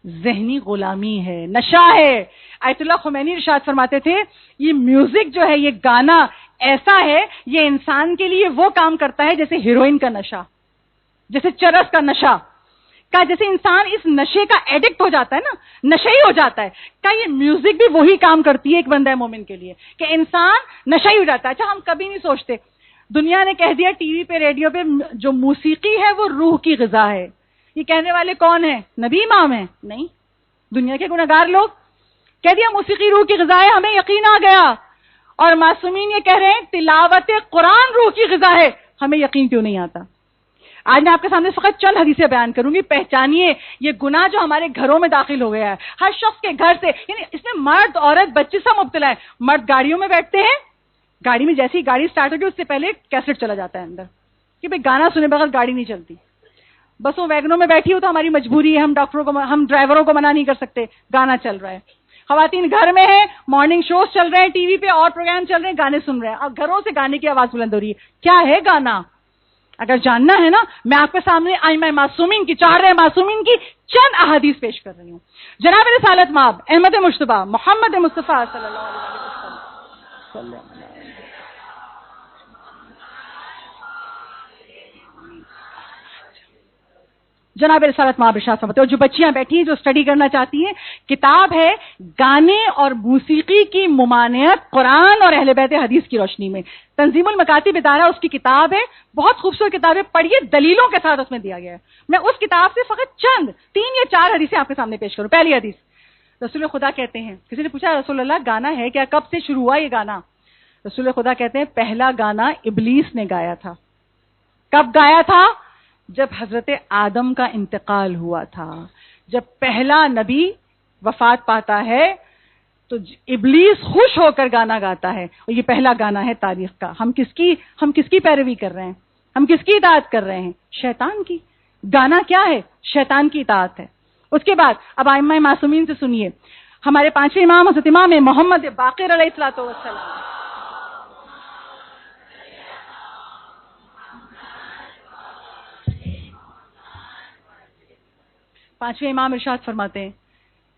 ذہنی غلامی ہے، نشہ ہے. آیت اللہ خمینی ارشاد فرماتے تھے یہ میوزک جو ہے، یہ گانا ایسا ہے، یہ انسان کے لیے وہ کام کرتا ہے جیسے ہیروئن کا نشہ، جیسے چرس کا نشہ. کا جیسے انسان اس نشے کا ایڈکٹ ہو جاتا ہے نا, نشئی ہو جاتا ہے, کا یہ میوزک بھی وہی کام کرتی ہے ایک بندہ مومن کے لیے کہ انسان نشئی ہو جاتا ہے. اچھا, ہم کبھی نہیں سوچتے, دنیا نے کہہ دیا ٹی وی پہ ریڈیو پہ جو موسیقی ہے وہ روح کی غذا ہے. یہ کہنے والے کون ہیں؟ نبی امام ہیں؟ نہیں, دنیا کے گنہگار لوگ. کہہ دیا موسیقی روح کی غذا ہے, ہمیں یقین آ گیا. اور معصومین یہ کہہ رہے ہیں تلاوت قرآن روح کی غذا ہے, ہمیں یقین کیوں نہیں آتا؟ آج میں آپ کے سامنے فقط چند حدیثیں بیان کروں گی. پہچانیے یہ گناہ جو ہمارے گھروں میں داخل ہو گیا ہے, ہر شخص کے گھر سے, یعنی اس میں مرد عورت بچے سب مبتلا ہے. مرد گاڑیوں میں بیٹھتے ہیں, گاڑی میں جیسی گاڑی سٹارٹ ہوگی اس سے پہلے کیسٹ چلا جاتا ہے اندر کہ بھئی گانا سنے بغیر گاڑی نہیں چلتی. بس وہ ویگنوں میں بیٹھی ہو تو ہماری مجبوری ہے, ہم ڈرائیوروں کو منع نہیں کر سکتے, گانا چل رہا ہے. خواتین گھر میں ہیں, مارننگ شوز چل رہے ہیں ٹی وی پہ اور پروگرام چل رہے ہیں, گانے سن رہے ہیں, اور گھروں سے گانے کی آواز بلند ہو رہی ہے. کیا ہے گانا؟ اگر جاننا ہے نا, میں آپ کے سامنے ائمہ معصومین کی, 4 معصومین کی چند احادیث پیش کر رہی ہوں. جناب رسالت مآب احمد مجتبیٰ محمد مصطفیٰ صلی اللہ علیہ وسلم جناب رسالت مآب ارشاد فرماتے ہیں, اور جو بچیاں بیٹھی ہیں جو اسٹڈی کرنا چاہتی ہیں, کتاب ہے گانے اور موسیقی کی ممانعت قرآن اور اہل بیت حدیث کی روشنی میں. تنظیم المکاتب ادارہ اس کی کتاب ہے, بہت خوبصورت کتاب ہے, پڑھیے, دلیلوں کے ساتھ اس میں دیا گیا ہے. میں اس کتاب سے فقط چند 3 یا 4 حدیثیں آپ کے سامنے پیش کروں. پہلی حدیث, رسول خدا کہتے ہیں, کسی نے پوچھا رسول اللہ گانا ہے کیا, کب سے شروع ہوا یہ گانا؟ رسول خدا کہتے ہیں پہلا گانا ابلیس نے گایا تھا. کب گایا تھا؟ جب حضرت آدم کا انتقال ہوا تھا. جب پہلا نبی وفات پاتا ہے تو ابلیس خوش ہو کر گانا گاتا ہے, اور یہ پہلا گانا ہے تاریخ کا. ہم کس کی پیروی کر رہے ہیں؟ ہم کس کی اطاعت کر رہے ہیں؟ شیطان کی. گانا کیا ہے؟ شیطان کی اطاعت ہے. اس کے بعد اب ائمہ معصومین سے سنیے. ہمارے 5ویں امام حضرت امام محمد باقر علیہ الصلوۃ والسلام, 5ویں امام ارشاد فرماتے ہیں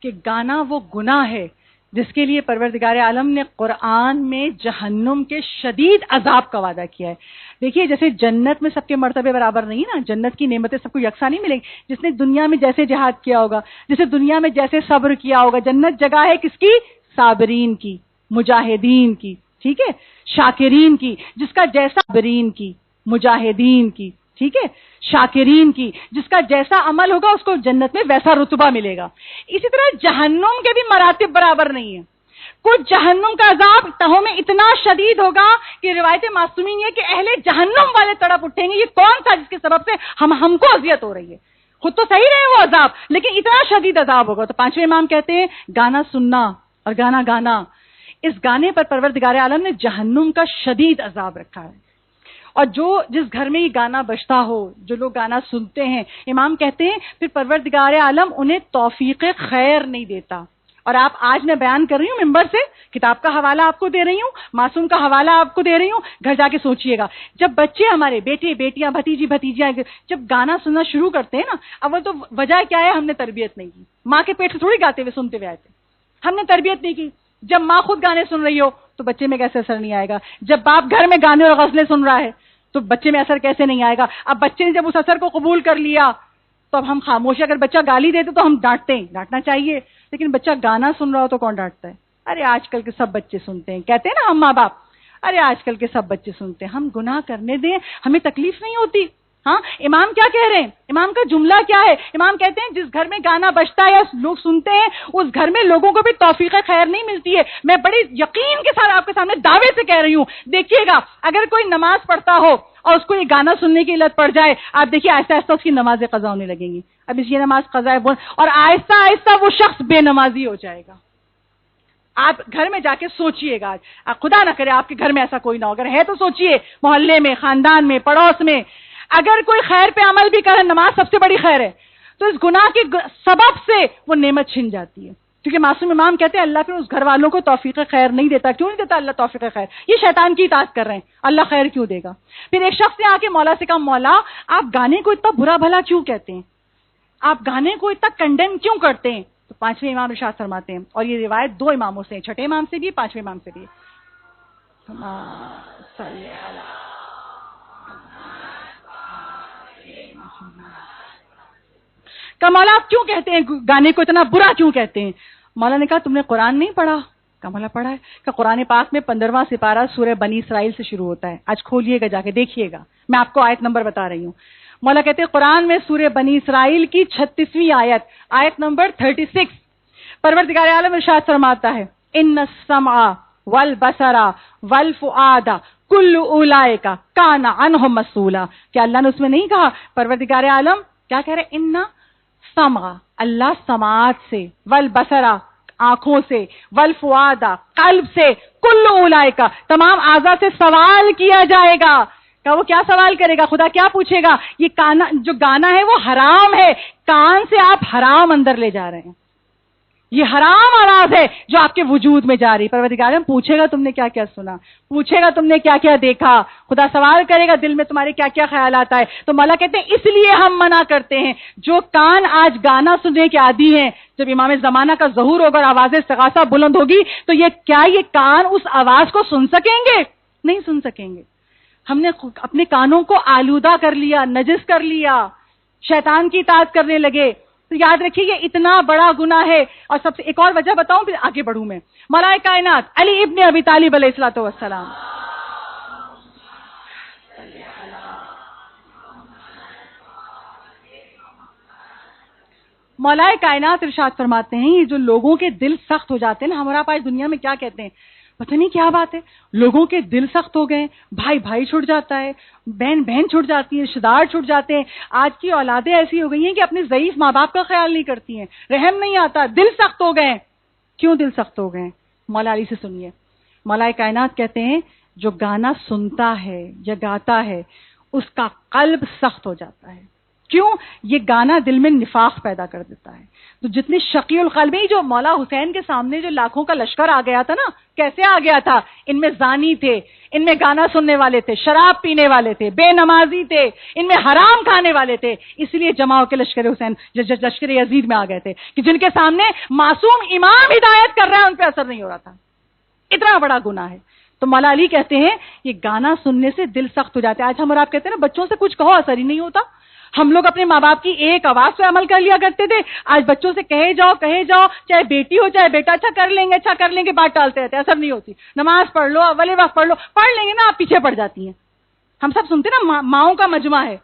کہ گانا وہ گناہ ہے جس کے لیے پروردگار عالم نے قرآن میں جہنم کے شدید عذاب کا وعدہ کیا ہے. دیکھیے جیسے جنت میں سب کے مرتبے برابر نہیں نا, جنت کی نعمتیں سب کو یکساں نہیں ملیں گی. جس نے دنیا میں جیسے جہاد کیا ہوگا, جسے دنیا میں جیسے صبر کیا ہوگا, جنت جگہ ہے کس کی؟ صابرین کی, مجاہدین کی, ٹھیک ہے, شاکرین کی. جس کا جیسا صابرین کی, مجاہدین کی, ٹھیک ہے, شاکرین کی, جس کا جیسا عمل ہوگا اس کو جنت میں ویسا رتبہ ملے گا. اسی طرح جہنم کے بھی مراتب برابر نہیں ہیں. کچھ جہنم کا عذاب تہوں میں اتنا شدید ہوگا کہ روایت معصومین یہ کہ اہل جہنم والے تڑپ اٹھیں گے, یہ کون تھا جس کے سبب سے ہم کو اذیت ہو رہی ہے؟ خود تو صحیح رہے وہ عذاب, لیکن اتنا شدید عذاب ہوگا. تو 5ویں امام کہتے ہیں گانا سننا اور گانا گانا, اس گانے پر پروردگار عالم نے جہنم کا شدید عذاب رکھا ہے. اور جس گھر میں یہ گانا بجتا ہو, جو لوگ گانا سنتے ہیں, امام کہتے ہیں پھر پروردگار عالم انہیں توفیق خیر نہیں دیتا. اور آپ آج میں بیان کر رہی ہوں ممبر سے, کتاب کا حوالہ آپ کو دے رہی ہوں, معصوم کا حوالہ آپ کو دے رہی ہوں, گھر جا کے سوچئے گا. جب بچے ہمارے بیٹے بیٹیاں بھتیجی بھتیجیاں جب گانا سننا شروع کرتے ہیں نا, اول تو وجہ کیا ہے؟ ہم نے تربیت نہیں کی. ماں کے پیٹ سے تھوڑی گاتے ہوئے سنتے ہوئے آئے تھے, ہم نے تربیت نہیں کی. جب ماں خود گانے سن رہی ہو تو بچے میں کیسے اثر نہیں آئے گا؟ جب باپ گھر میں گانے اور غزلیں سن رہا ہے تو بچے میں اثر کیسے نہیں آئے گا؟ اب بچے نے جب اس اثر کو قبول کر لیا تو اب ہم خاموش. اگر بچہ گالی دیتے تو ہم ڈانٹتے ہیں, ڈانٹنا چاہیے, لیکن بچہ گانا سن رہا ہو تو کون ڈانٹتا ہے؟ ارے آج کل کے سب بچے سنتے ہیں, کہتے ہیں نا ہم ماں باپ, ارے آج کل کے سب بچے سنتے ہیں, ہم گناہ کرنے دیں, ہمیں تکلیف نہیں ہوتی. ہاں, امام کیا کہہ رہے ہیں؟ امام کا جملہ کیا ہے؟ امام کہتے ہیں جس گھر میں گانا بجتا ہے یا لوگ سنتے ہیں اس گھر میں لوگوں کو بھی توفیق خیر نہیں ملتی ہے. میں بڑی یقین کے ساتھ آپ کے سامنے دعوے سے کہہ رہی ہوں, دیکھیے گا اگر کوئی نماز پڑھتا ہو اور اس کو یہ گانا سننے کی لت پڑ جائے, آپ دیکھیے آہستہ آہستہ اس کی نمازیں قضا ہونے لگیں گی. اب اس یہ نماز قضا ہے اور آہستہ آہستہ وہ شخص بے نمازی ہو جائے گا. آپ گھر میں جا کے سوچئے گا, خدا نہ کرے آپ کے گھر میں ایسا کوئی نہ ہو, اگر ہے تو سوچئے, محلے میں, خاندان میں, پڑوس میں اگر کوئی خیر پہ عمل بھی کرے, نماز سب سے بڑی خیر ہے, تو اس گناہ کے سبب سے وہ نعمت چھن جاتی ہے. کیونکہ معصوم امام کہتے ہیں اللہ پھر اس گھر والوں کو توفیق خیر نہیں دیتا. کیوں نہیں دیتا اللہ توفیق خیر؟ یہ شیطان کی اطاعت کر رہے ہیں, اللہ خیر کیوں دے گا؟ پھر ایک شخص نے آ کے مولا سے کہا, مولا آپ گانے کو اتنا برا بھلا کیوں کہتے ہیں؟ آپ گانے کو اتنا کنڈیم کیوں کرتے ہیں؟ تو 5ویں امام ارشاد فرماتے ہیں, اور یہ روایت 2 اماموں سے ہے, 6 امام سے بھی, 5ویں امام سے بھی. کہا مولا آپ کیوں کہتے ہیں گانے کو اتنا برا کیوں کہتے ہیں؟ مولا نے کہا تم نے قرآن نہیں پڑھا؟ کہا مولا پڑھا ہے۔ کہ قرآن پاک میں 15واں سپارہ سورہ بنی اسرائیل سے شروع ہوتا ہے، آج کھولیے گا جا کے دیکھیے گا، میں آپ کو آیت نمبر بتا رہی ہوں۔ مولا کہتے ہیں قرآن میں سورہ بنی اسرائیل کی 36ویں آیت نمبر 36، پروردگار عالم ارشاد فرماتا ہے ان السمع والبصر والفؤاد کل اولئک کان عنہ مسئولا۔ کیا اللہ نے اس میں نہیں کہا؟ پروردگار عالم کیا کہہ رہے؟ ان سمع، اللہ سماعت سے، والبصر آنکھوں سے، والفؤاد قلب سے، کل اولئک تمام اعضاء سے سوال کیا جائے گا۔ کہ وہ کیا سوال کرے گا؟ خدا کیا پوچھے گا؟ یہ کانا جو گانا ہے وہ حرام ہے، کان سے آپ حرام اندر لے جا رہے ہیں، یہ حرام آواز ہے جو آپ کے وجود میں جا رہی۔ پروردگار پوچھے گا تم نے کیا کیا سنا، پوچھے گا تم نے کیا کیا دیکھا، خدا سوال کرے گا دل میں تمہارے کیا کیا خیالات آئے۔ تو مولا کہتے ہیں اس لیے ہم منع کرتے ہیں جو کان آج گانا سننے کے عادی ہیں، جب امام زمانہ کا ظہور ہوگا اور آواز استغاثہ بلند ہوگی تو یہ کان اس آواز کو سن سکیں گے؟ نہیں سن سکیں گے۔ ہم نے اپنے کانوں کو آلودہ کر لیا، نجس کر لیا، شیطان کی اطاعت کرنے لگے۔ تو یاد رکھیے یہ اتنا بڑا گناہ ہے۔ اور سب سے ایک اور وجہ بتاؤں پھر آگے بڑھوں میں۔ مولا کائنات علی ابن ابی طالب علیہ الصلوۃ والسلام، مولا کائنات ارشاد فرماتے ہیں یہ جو لوگوں کے دل سخت ہو جاتے ہیں نا، ہمارا پاس دنیا میں کیا کہتے ہیں پتہ نہیں کیا بات ہے، لوگوں کے دل سخت ہو گئے، بھائی بھائی چھوٹ جاتا ہے، بہن بہن چھوٹ جاتی ہے، رشتے دار چھوٹ جاتے ہیں۔ آج کی اولادیں ایسی ہو گئی ہیں کہ اپنے ضعیف ماں باپ کا خیال نہیں کرتی ہیں، رحم نہیں آتا، دل سخت ہو گئے۔ کیوں دل سخت ہو گئے؟ مولا علی سے سنیے۔ مولا کائنات کہتے ہیں جو گانا سنتا ہے یا گاتا ہے اس کا قلب سخت ہو جاتا ہے۔ کیوں؟ یہ گانا دل میں نفاق پیدا کر دیتا ہے۔ تو جتنی شقی القلب جو مولا حسین کے سامنے جو لاکھوں کا لشکر آ گیا تھا نا، کیسے آ گیا تھا؟ ان میں زانی تھے، ان میں گانا سننے والے تھے، شراب پینے والے تھے، بے نمازی تھے، ان میں حرام کھانے والے تھے، اس لیے جمع ہو کے لشکر حسین لشکر یزید میں آ گئے تھے کہ جن کے سامنے معصوم امام ہدایت کر رہا ہے ان پہ اثر نہیں ہو رہا تھا۔ اتنا بڑا گناہ ہے۔ تو مولا علی کہتے ہیں یہ گانا سننے سے دل سخت ہو جاتا ہے۔ آج ہم اور آپ کہتے ہیں نا بچوں سے کچھ کہو اثر ہی نہیں ہوتا۔ ہم لوگ اپنے ماں باپ کی ایک آواز پہ عمل کر لیا کرتے تھے، آج بچوں سے کہے جاؤ چاہے بیٹی ہو چاہے بیٹا، اچھا کر لیں گے بات ٹالتے رہتے، اثر نہیں ہوتی۔ نماز پڑھ لو، اول وقت پڑھ لیں گے نا، آپ پیچھے پڑ جاتی ہیں۔ ہم سب سنتے نا ماؤں کا مجمع ہے،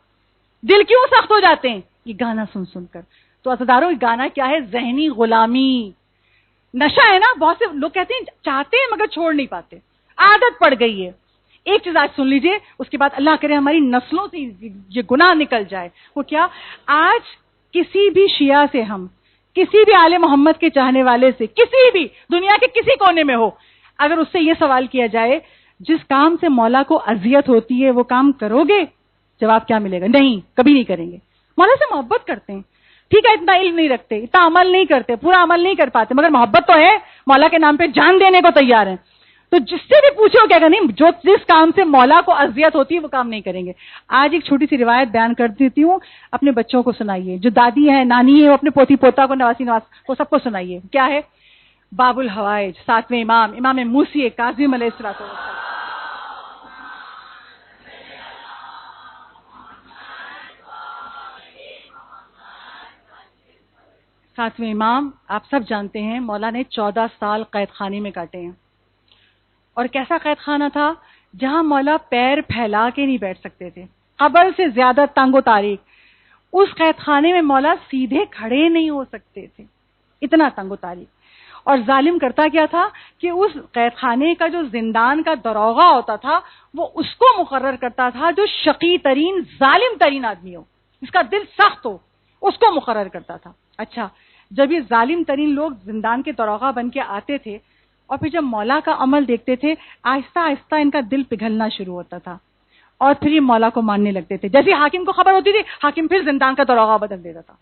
دل کیوں سخت ہو جاتے ہیں؟ یہ گانا سن سن کر۔ تو عزیزارو یہ گانا کیا ہے؟ ذہنی غلامی، نشہ ہے نا۔ بہت سے لوگ کہتے ہیں چاہتے ہیں مگر چھوڑ نہیں پاتے، عادت پڑ گئی ہے۔ ایک چیز آج سن لیجئے، اس کے بعد اللہ کرے ہماری نسلوں سے یہ گناہ نکل جائے۔ وہ کیا؟ آج کسی بھی شیعہ سے، ہم کسی بھی آل محمد کے چاہنے والے سے، کسی بھی دنیا کے کسی کونے میں ہو، اگر اس سے یہ سوال کیا جائے جس کام سے مولا کو اذیت ہوتی ہے وہ کام کرو گے؟ جواب کیا ملے گا؟ نہیں، کبھی نہیں کریں گے۔ مولا سے محبت کرتے ہیں، ٹھیک ہے، اتنا علم نہیں رکھتے، اتنا عمل نہیں کرتے، پورا عمل نہیں کر پاتے، مگر محبت تو ہے، مولا کے نام پہ جان دینے کو تیار ہیں۔ تو جس سے بھی پوچھو کیا کہ نہیں، جس کام سے مولا کو اذیت ہوتی ہے وہ کام نہیں کریں گے۔ آج ایک چھوٹی سی روایت بیان کر دیتی ہوں، اپنے بچوں کو سنائیے، جو دادی ہے، نانی ہے، وہ اپنے پوتی پوتا کو، نواسی نواز وہ سب کو سنائیے۔ کیا ہے؟ باب الحوائج، 7ویں امام موسی کاظم علیہ الصلوۃ والسلام، 7ویں امام آپ سب جانتے ہیں، مولا نے 14 سال قید خانے میں کاٹے ہیں۔ اور کیسا قید خانہ تھا؟ جہاں مولا پیر پھیلا کے نہیں بیٹھ سکتے تھے، قبر سے زیادہ تنگ و تاریک۔ اس قید خانے میں مولا سیدھے کھڑے نہیں ہو سکتے تھے، اتنا تنگ و تاریک۔ اور ظالم کرتا کیا تھا کہ اس قید خانے کا جو زندان کا داروغہ ہوتا تھا وہ اس کو مقرر کرتا تھا جو شقی ترین ظالم ترین آدمی ہو، اس کا دل سخت ہو، اس کو مقرر کرتا تھا۔ اچھا، جب یہ ظالم ترین لوگ زندان کے داروغہ بن کے آتے تھے اور پھر جب مولا کا عمل دیکھتے تھے، آہستہ آہستہ ان کا دل پگھلنا شروع ہوتا تھا اور پھر یہ مولا کو ماننے لگتے تھے۔ جیسے حاکم کو خبر ہوتی تھی، حاکم پھر زندان کا داروغہ بدل دیتا تھا۔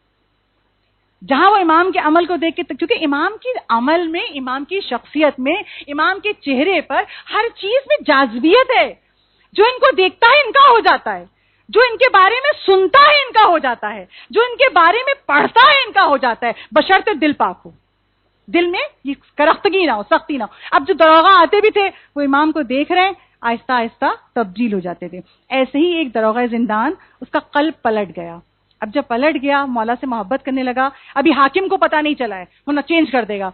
جہاں وہ امام کے عمل کو دیکھ کے، کیونکہ امام کی عمل میں، امام کی شخصیت میں، امام کے چہرے پر ہر چیز میں جاذبیت ہے۔ جو ان کو دیکھتا ہے ان کا ہو جاتا ہے، جو ان کے بارے میں سنتا ہے ان کا ہو جاتا ہے، جو ان کے بارے میں پڑھتا ہے ان کا ہو جاتا ہے، بشرطے دل پاک ہو، دل میں یہ کرختگی نہ ہو، سختی نہ ہو۔ اب جو داروغہ آتے بھی تھے وہ امام کو دیکھ رہے ہیں، آہستہ آہستہ تبدیل ہو جاتے تھے۔ ایسے ہی ایک داروغہ زندان، اس کا قلب پلٹ گیا، اب جب پلٹ گیا مولا سے محبت کرنے لگا. ابھی حاکم کو پتا نہیں چلا ہے, وہ نہ چینج کر دے گا.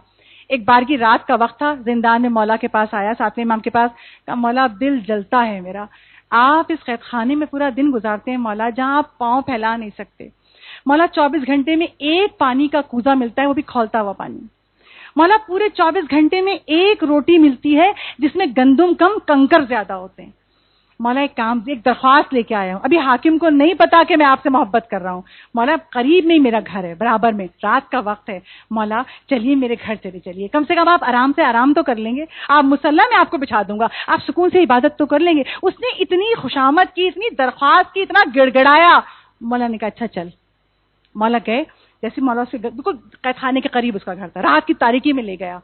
ایک بار کی رات کا وقت تھا, زندان میں مولا کے پاس آیا, ساتویں امام کے پاس. کہا مولا اب دل جلتا ہے میرا, آپ اس قید خانے میں پورا دن گزارتے ہیں مولا, جہاں آپ پاؤں پھیلا نہیں سکتے. مولا 24 گھنٹے میں ایک پانی کا کوزہ ملتا ہے, وہ بھی کھولتا ہوا پانی. مولا پورے 24 گھنٹے میں ایک روٹی ملتی ہے جس میں گندم کم کنکر زیادہ ہوتے ہیں. مولا ایک درخواست لے کے آیا ہوں, ابھی حاکم کو نہیں پتا کہ میں آپ سے محبت کر رہا ہوں. مولا قریب میں ہی میرا گھر ہے, برابر میں, رات کا وقت ہے. مولا چلیے میرے گھر چلے چلیے, کم سے کم آپ آرام سے آرام تو کر لیں گے, آپ مصلی میں آپ کو بچھا دوں گا, آپ سکون سے عبادت تو کر لیں گے. اس نے اتنی خوشامد کی, اتنی درخواست کی, اتنا گڑ گڑایا. مولا نے کہا اچھا چل. مولا گئے, جیسے مولا سے بالکل قید خانے کے قریب اس کا گھر تھا, رات کی تاریکی میں لے گیا,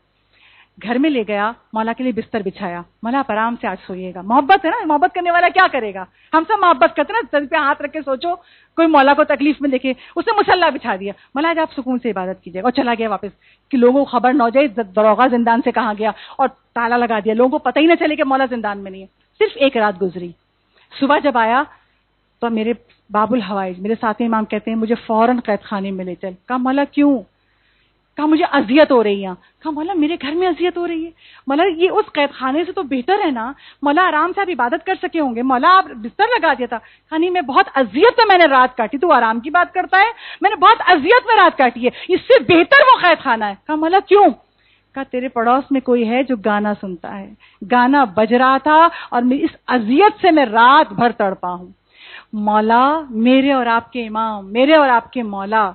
گھر میں لے گیا, مولا کے لیے بستر بچھایا. مولا آپ آرام سے آج سوئیے گا. محبت ہے نا, محبت کرنے والا کیا کرے گا, ہم سب محبت کرتے ہیں نا, دل پہ ہاتھ رکھ کے سوچو کوئی مولا کو تکلیف میں دیکھے. اس نے مصلی بچھا دیا. مولا آج آپ سکون سے عبادت کیجیے گا. اور چلا گیا واپس کہ لوگوں کو خبر نہ ہو جائے دروغہ زندان سے کہاں گیا, اور تالا لگا دیا, لوگوں کو پتہ ہی نہ چلے کہ مولا زندان میں نہیں ہے. صرف ایک رات گزری. صبح جب آیا تو میرے باب الحوائج, میرے ساتھی امام کہتے ہیں مجھے فوراً قید خانے میں لے چل. کہا مولا کیوں؟ کہا مجھے اذیت ہو رہی ہے. کہا مولا میرے گھر میں اذیت ہو رہی ہے؟ مولا یہ اس قید خانے سے تو بہتر ہے نا, مولا آرام سے آپ عبادت کر سکے ہوں گے, مولا آپ بستر لگا دیا تھا. کہا نہیں, میں بہت اذیت میں نے رات کاٹی. تو آرام کی بات کرتا ہے, میں نے بہت اذیت میں رات کاٹی ہے, اس سے بہتر وہ قید خانہ ہے. کہا مولا کیوں؟ کہا تیرے پڑوس میں کوئی ہے جو گانا سنتا ہے, گانا بج رہا تھا اور اس اذیت سے میں رات بھر تڑپا ہوں. مولا میرے اور آپ کے امام, میرے اور آپ کے مولا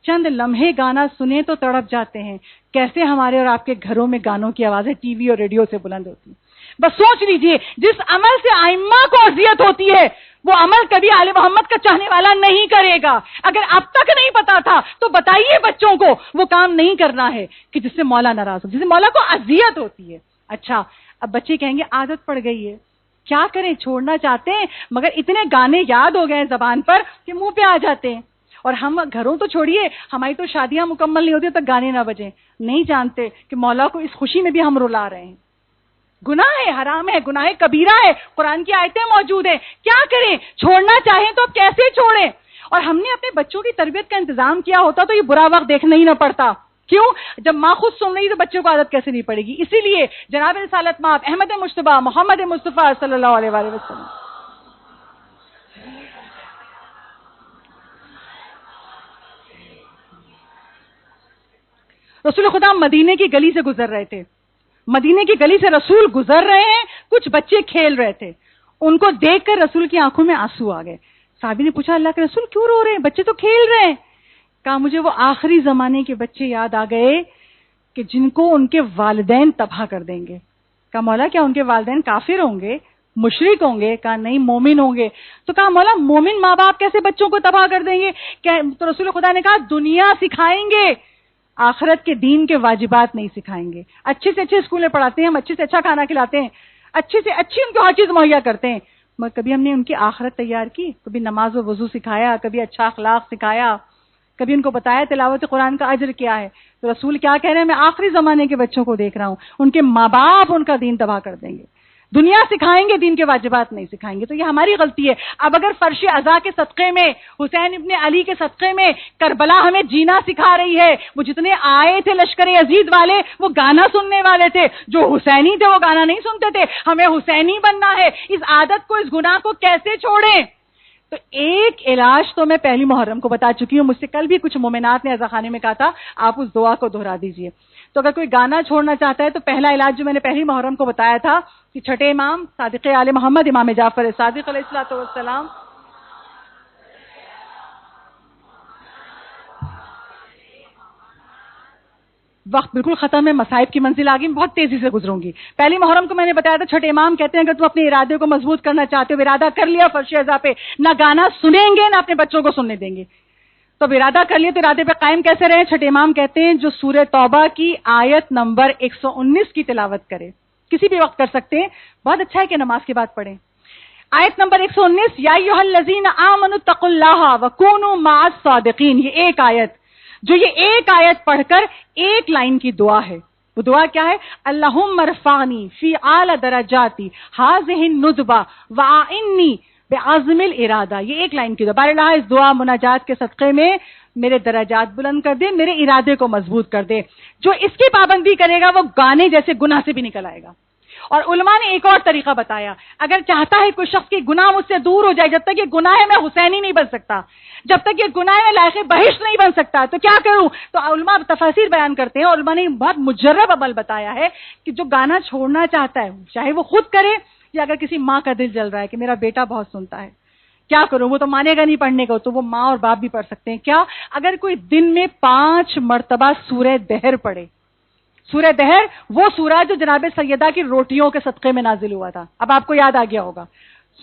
چند لمحے گانا سنے تو تڑپ جاتے ہیں, کیسے ہمارے اور آپ کے گھروں میں گانوں کی آوازیں ٹی وی اور ریڈیو سے بلند ہوتی ہیں. بس سوچ لیجئے, جس عمل سے ائمہ کو اذیت ہوتی ہے وہ عمل کبھی آل محمد کا چاہنے والا نہیں کرے گا. اگر اب تک نہیں پتا تھا تو بتائیے بچوں کو وہ کام نہیں کرنا ہے کہ جس سے مولا ناراض ہو, جس سے مولا کو اذیت ہوتی ہے. اچھا اب بچے کہیں گے عادت پڑ گئی ہے, کیا کریں, چھوڑنا چاہتے ہیں مگر اتنے گانے یاد ہو گئے ہیں زبان پر کہ منہ پہ آ جاتے ہیں. اور ہم گھروں تو چھوڑیے, ہماری تو شادیاں مکمل نہیں ہوتی تک گانے نہ بجیں. نہیں جانتے کہ مولا کو اس خوشی میں بھی ہم رلا رہے ہیں. گناہ ہے, حرام ہے, گناہ کبیرہ ہے, قرآن کی آیتیں موجود ہیں. کیا کریں, چھوڑنا چاہیں تو اب کیسے چھوڑیں؟ اور ہم نے اپنے بچوں کی تربیت کا انتظام کیا ہوتا تو یہ برا وقت دیکھنا ہی نہ پڑتا. کیوں؟ جب ماں خود سن رہی تو بچوں کو عادت کیسے نہیں پڑے گی. اسی لیے جناب رسالت مآب احمد مجتبیٰ محمد مصطفیٰ صلی اللہ علیہ وآلہ وسلم رسول خدا مدینے کی گلی سے گزر رہے تھے. مدینے کی گلی سے رسول گزر رہے ہیں, کچھ بچے کھیل رہے تھے. ان کو دیکھ کر رسول کی آنکھوں میں آنسو آ گئے. صحابی نے پوچھا اللہ کے رسول کیوں رو رہے ہیں, بچے تو کھیل رہے ہیں. کہا مجھے وہ آخری زمانے کے بچے یاد آ گئے کہ جن کو ان کے والدین تباہ کر دیں گے. کہا مولا کیا ان کے والدین کافر ہوں گے, مشرک ہوں گے؟ کہا نہیں, مومن ہوں گے. تو کہا مولا مومن ماں باپ کیسے بچوں کو تباہ کر دیں گے؟ تو رسول خدا نے کہا دنیا سکھائیں گے, آخرت کے دین کے واجبات نہیں سکھائیں گے. اچھے سے اچھے اسکول میں پڑھاتے ہیں, ہم اچھے سے اچھا کھانا کھلاتے ہیں, اچھے سے اچھی ان کو ہر چیز مہیا کرتے ہیں, مگر کبھی ہم نے ان کی آخرت تیار کی؟ کبھی نماز و وضو سکھایا, کبھی اچھا اخلاق سکھایا, کبھی ان کو بتایا تلاوت قرآن کا اجر کیا ہے؟ تو رسول کیا کہہ رہے ہیں, میں آخری زمانے کے بچوں کو دیکھ رہا ہوں, ان کے ماں باپ ان کا دین تباہ کر دیں گے. دنیا سکھائیں گے, دین کے واجبات نہیں سکھائیں گے. تو یہ ہماری غلطی ہے. اب اگر فرش عزا کے صدقے میں, حسین ابن علی کے صدقے میں کربلا ہمیں جینا سکھا رہی ہے, وہ جتنے آئے تھے لشکر یزید والے وہ گانا سننے والے تھے, جو حسینی تھے وہ گانا نہیں سنتے تھے. ہمیں حسینی بننا ہے. اس عادت کو, اس گناہ کو کیسے چھوڑیں؟ تو ایک علاج تو میں پہلی محرم کو بتا چکی ہوں. مجھ سے کل بھی کچھ مومنات نے عزا خانے میں کہا تھا آپ اس دعا کو دہرا دیجئے. تو اگر کوئی گانا چھوڑنا چاہتا ہے تو پہلا علاج جو میں نے پہلی محرم کو بتایا تھا کہ چھٹے امام صادق آل محمد امام جعفر صادق علیہ الصلوۃ والسلام وقت بالکل ختم ہے, مصائب کی منزل آ گئی, میں بہت تیزی سے گزروں گی. پہلی محرم کو میں نے بتایا تھا چھٹے امام کہتے ہیں اگر تم اپنے ارادے کو مضبوط کرنا چاہتے ہو, ارادہ کر لیا فرش عزا پہ, نہ گانا سنیں گے نہ اپنے بچوں کو سننے دیں گے. تو ارادہ کر لیے تو ارادے پہ قائم کیسے رہے؟ چھٹے امام کہتے ہیں جو سورہ توبہ کی آیت نمبر 119 کی تلاوت کرے, کسی بھی وقت کر سکتے ہیں, بہت اچھا ہے کہ نماز کے بعد پڑھیں. آیت نمبر 119 یا ایھا الذین آمنوا اتقوا اللہ وکونوا مع الصادقین, یہ ایک آیت, جو یہ ایک آیت پڑھ کر ایک لائن کی دعا ہے. وہ دعا کیا ہے؟ اللہم ارفعنی فی اعلی درجاتی ھذہ الندبہ واعنی بعزم الارادہ. یہ ایک لائن کی دعا. بار اللہ اس دعا مناجات کے صدقے میں میرے درجات بلند کر دے, میرے ارادے کو مضبوط کر دے. جو اس کی پابندی کرے گا وہ گانے جیسے گناہ سے بھی نکل آئے گا. اور علماء نے ایک اور طریقہ بتایا, اگر چاہتا ہے کوئی شخص کی گناہ مجھ سے دور ہو جائے, جب تک یہ گناہ میں حسینی نہیں بن سکتا, جب تک یہ گناہ میں لائق بہشت نہیں بن سکتا, تو کیا کروں؟ تو علماء تفاسیر بیان کرتے ہیں, علماء نے بہت مجرب عمل بتایا ہے کہ جو گانا چھوڑنا چاہتا ہے, چاہے وہ خود کرے یا اگر کسی ماں کا دل جل رہا ہے کہ میرا بیٹا بہت سنتا ہے, کیا کروں, وہ تو مانے گا نہیں پڑھنے کو, تو وہ ماں اور باپ بھی پڑھ سکتے ہیں. کیا اگر کوئی دن میں 5 مرتبہ سورہ دہر پڑھے. سورہ دہر وہ سورہ جو جناب سیدہ کی روٹیوں کے صدقے میں نازل ہوا تھا, اب آپ کو یاد آ گیا ہوگا.